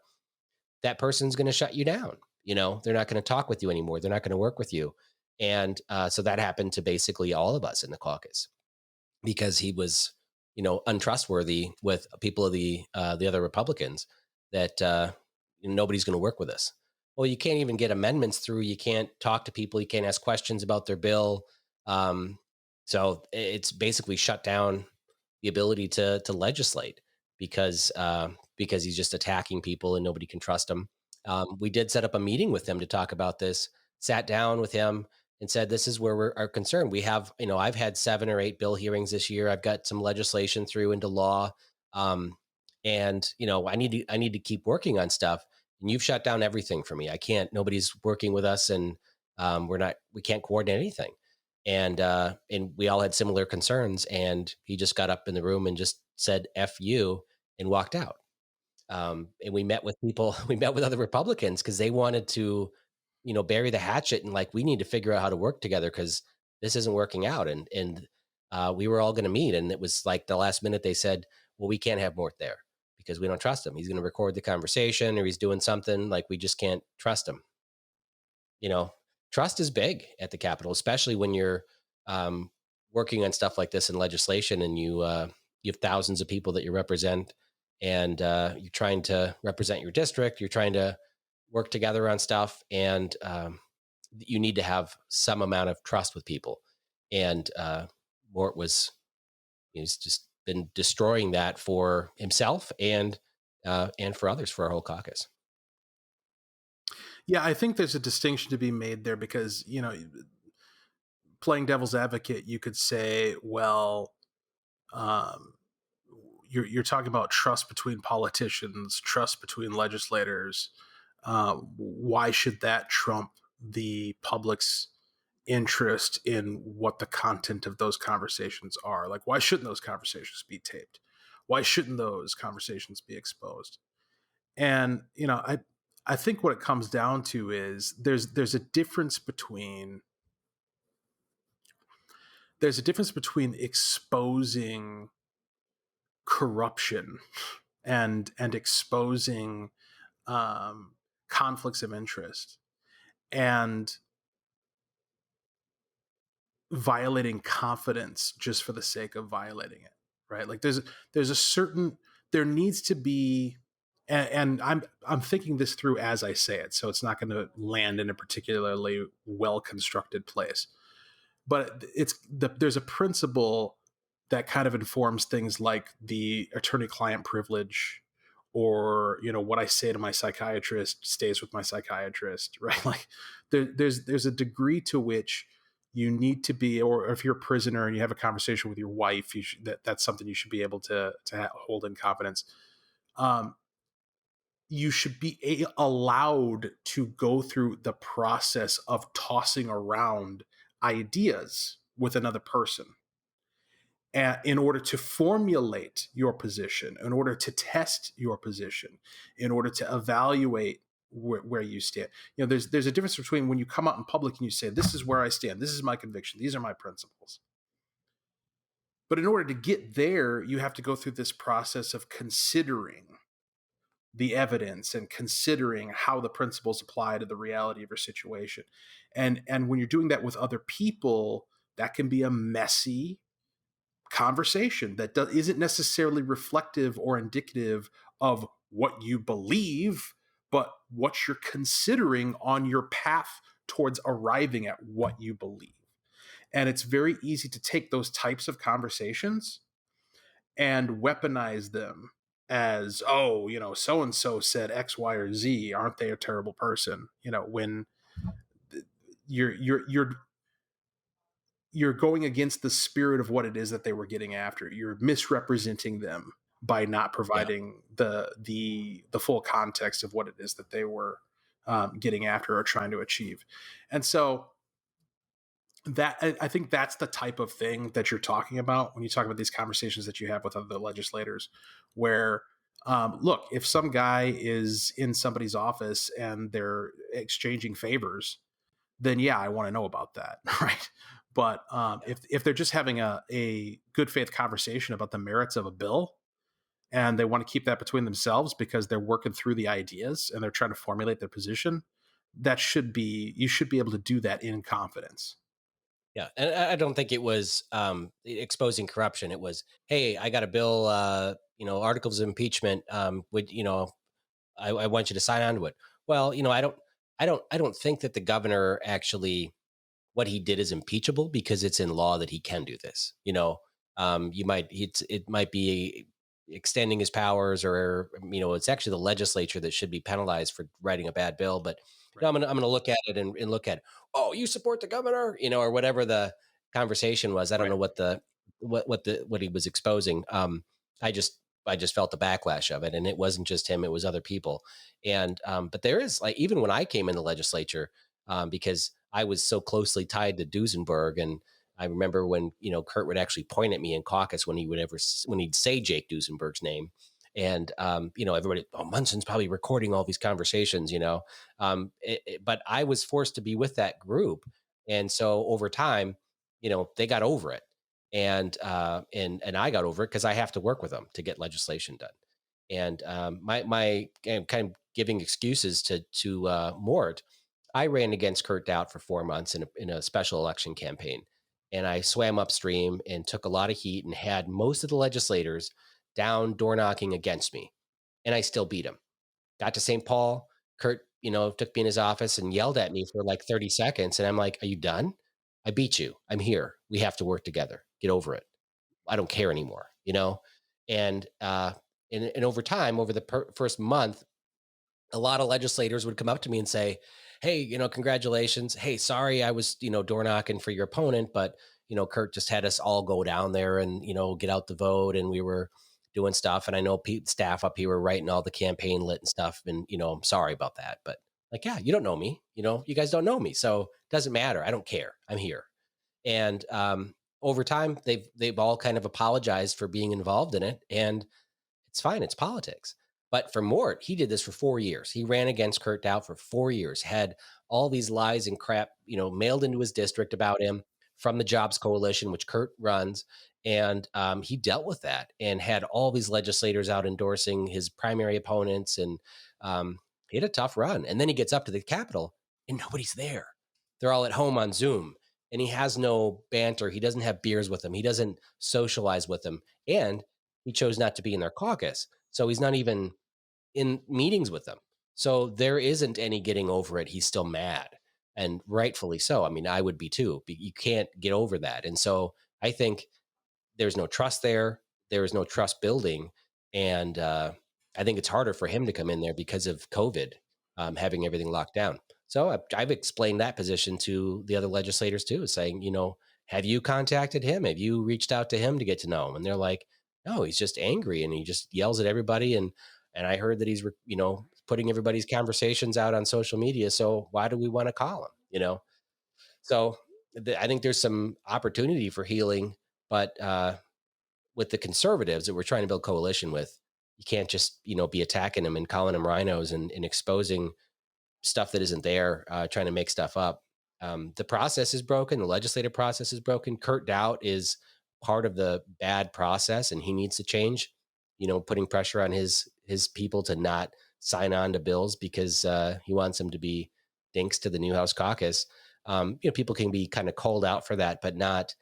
that person's going to shut you down. They're not going to talk with you anymore. They're not going to work with you. And so that happened to basically all of us in the caucus because he was, untrustworthy with people of the other Republicans that nobody's going to work with us. Well, you can't even get amendments through. You can't talk to people. You can't ask questions about their bill. So it's basically shut down the ability to legislate because he's just attacking people and nobody can trust him. We did set up a meeting with him to talk about this, sat down with him and said, this is where we are concerned. We have, I've had 7 or 8 bill hearings this year. I've got some legislation through into law. And I need to keep working on stuff, and you've shut down everything for me. I can't, nobody's working with us, and we can't coordinate anything. And we all had similar concerns, and he just got up in the room and just said, F you, and walked out. And we met with other Republicans because they wanted to, bury the hatchet and we need to figure out how to work together because this isn't working out. And we were all going to meet. And it was the last minute they said, well, we can't have Mort there because we don't trust him. He's going to record the conversation or he's doing something we just can't trust him. Trust is big at the Capitol, especially when you're working on stuff like this in legislation and you have thousands of people that you represent and you're trying to represent your district. You're trying to work together on stuff, and you need to have some amount of trust with people. And Mort he's just been destroying that for himself and for others, for our whole caucus. Yeah, I think there's a distinction to be made there because, playing devil's advocate, you could say, well, you're talking about trust between politicians, trust between legislators. Why should that trump the public's interest in what the content of those conversations are? Why shouldn't those conversations be taped? Why shouldn't those conversations be exposed? And I think what it comes down to is there's a difference between exposing corruption and exposing conflicts of interest and violating confidence just for the sake of violating it, right? There needs to be, and I'm thinking this through as I say it, so it's not going to land in a particularly well constructed place. But there's a principle that kind of informs things like the attorney-client privilege, or what I say to my psychiatrist stays with my psychiatrist, right? There's a degree to which you need to be, or if you're a prisoner and you have a conversation with your wife, that's something you should be able to hold in confidence. You should be allowed to go through the process of tossing around ideas with another person in order to formulate your position, in order to test your position, in order to evaluate where you stand. There's a difference between when you come out in public and you say, this is where I stand, this is my conviction, these are my principles. But in order to get there, you have to go through this process of considering the evidence and considering how the principles apply to the reality of your situation. And when you're doing that with other people, that can be a messy conversation that isn't necessarily reflective or indicative of what you believe, but what you're considering on your path towards arriving at what you believe. And it's very easy to take those types of conversations and weaponize them as, oh, so and so said X, Y, or Z. Aren't they a terrible person? When you're you're going against the spirit of what it is that they were getting after. You're misrepresenting them by not Yeah. providing the full context of what it is that they were getting after or trying to achieve. And so that, I think that's the type of thing that you're talking about when you talk about these conversations that you have with other legislators, where look, if some guy is in somebody's office and they're exchanging favors, then yeah, I want to know about that, right? But Yeah. if they're just having a good faith conversation about the merits of a bill, and they want to keep that between themselves because they're working through the ideas and they're trying to formulate their position, you should be able to do that in confidence. Yeah, and I don't think it was exposing corruption. It was, hey, I got a bill, articles of impeachment. I want you to sign on to it. Well, I don't think that the governor actually what he did is impeachable because it's in law that he can do this. It might be extending his powers, or it's actually the legislature that should be penalized for writing a bad bill. But Right. I'm gonna look at it and look at, oh, you support the governor, or whatever the conversation was. I don't Right. know what he was exposing. I just felt the backlash of it, and it wasn't just him; it was other people. And but there is, like, even when I came in the legislature, because I was so closely tied to Duesenberg. And I remember when, Kurt would actually point at me in caucus when he'd say Jake Duesenberg's name. And, everybody, oh, Munson's probably recording all these conversations, but I was forced to be with that group. And so over time, they got over it. And I got over it because I have to work with them to get legislation done. And my kind of giving excuses to Mort, I ran against Kurt Doubt for 4 months in a special election campaign. And I swam upstream and took a lot of heat and had most of the legislators down door knocking against me. And I still beat him. Got to St. Paul. Kurt, took me in his office and yelled at me for like 30 seconds. And I'm like, are you done? I beat you. I'm here. We have to work together. Get over it. I don't care anymore. And, and over time, over the first month, a lot of legislators would come up to me and say, hey, congratulations. Hey, sorry, I was, door knocking for your opponent, but, Kurt just had us all go down there and, get out the vote. And we were doing stuff. And I know staff up here were writing all the campaign lit and stuff. And, I'm sorry about that. But like, yeah, you don't know me. You guys don't know me. So it doesn't matter. I don't care. I'm here. And over time, they've all kind of apologized for being involved in it. And it's fine. It's politics. But for Mort, he did this for 4 years. He ran against Kurt Doubt for 4 years, had all these lies and crap, mailed into his district about him from the Jobs Coalition, which Kurt runs. And he dealt with that and had all these legislators out endorsing his primary opponents. And he had a tough run. And then he gets up to the Capitol and nobody's there. They're all at home on Zoom. And he has no banter. He doesn't have beers with them. He doesn't socialize with them. And he chose not to be in their caucus. So he's not even in meetings with them. So there isn't any getting over it. He's still mad, and rightfully so. I mean, I would be too. You can't get over that. And so I think there's no trust there. There is no trust building. And I think it's harder for him to come in there because of COVID, having everything locked down. So I've explained that position to the other legislators too, saying, have you contacted him? Have you reached out to him to get to know him? And they're like, no, he's just angry and he just yells at everybody. And I heard that he's, putting everybody's conversations out on social media. So why do we want to call him? So I think there's some opportunity for healing, but with the conservatives that we're trying to build coalition with, you can't just, be attacking them and calling them rhinos and exposing stuff that isn't there, trying to make stuff up. The process is broken. The legislative process is broken. Kurt Doubt is part of the bad process, and he needs to change. Putting pressure on his people to not sign on to bills because he wants them to be dinks to the new House caucus. People can be kind of called out for that, but not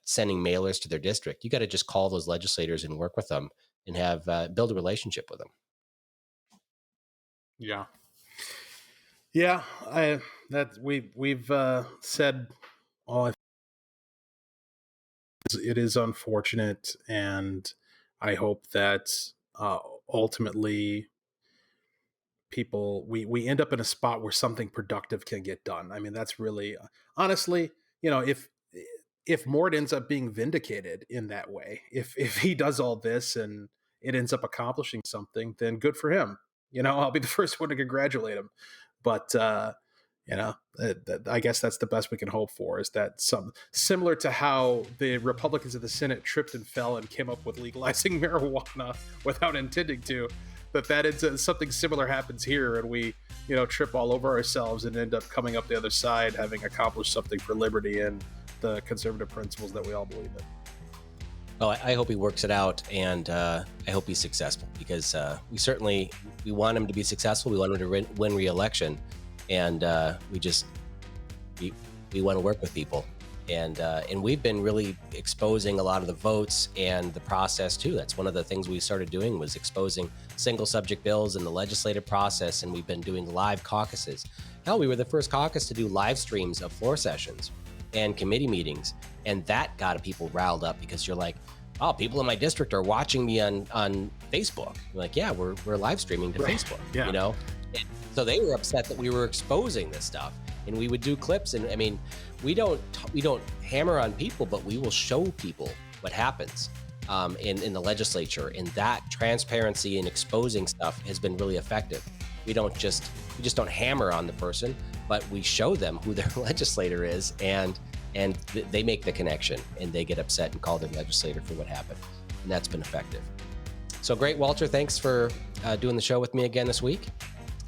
sending mailers to their district. You got to just call those legislators and work with them and have build a relationship with them. Yeah. We've said all. It is unfortunate, and I hope that ultimately we end up in a spot where something productive can get done. I mean, that's really honestly, if Mort ends up being vindicated in that way, if he does all this and it ends up accomplishing something, then good for him. I'll be the first one to congratulate him. But I guess that's the best we can hope for, is that similar to how the Republicans of the Senate tripped and fell and came up with legalizing marijuana without intending to, something similar happens here, and we trip all over ourselves and end up coming up the other side having accomplished something for liberty and the conservative principles that we all believe in. Well, I hope he works it out, and I hope he's successful, because we want him to be successful. We want him to win re-election, and we want to work with people, and we've been really exposing a lot of the votes and the process too. That's one of the things we started doing, was exposing single subject bills in the legislative process, and we've been doing live caucuses. Hell, we were the first caucus to do live streams of floor sessions and committee meetings, and that got people riled up, because you're like, oh, people in my district are watching me on Facebook. You're like, yeah, we're live streaming to Facebook. Yeah. And so they were upset that we were exposing this stuff, and we would do clips. And I mean, we don't hammer on people, but we will show people what happens in the legislature, and that transparency and exposing stuff has been really effective. We just don't hammer on the person, but we show them who their legislator is, and they make the connection, and they get upset and call their legislator for what happened, and that's been effective. So great, Walter. Thanks for doing the show with me again this week,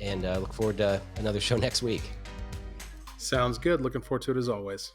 and look forward to another show next week. Sounds good. Looking forward to it as always.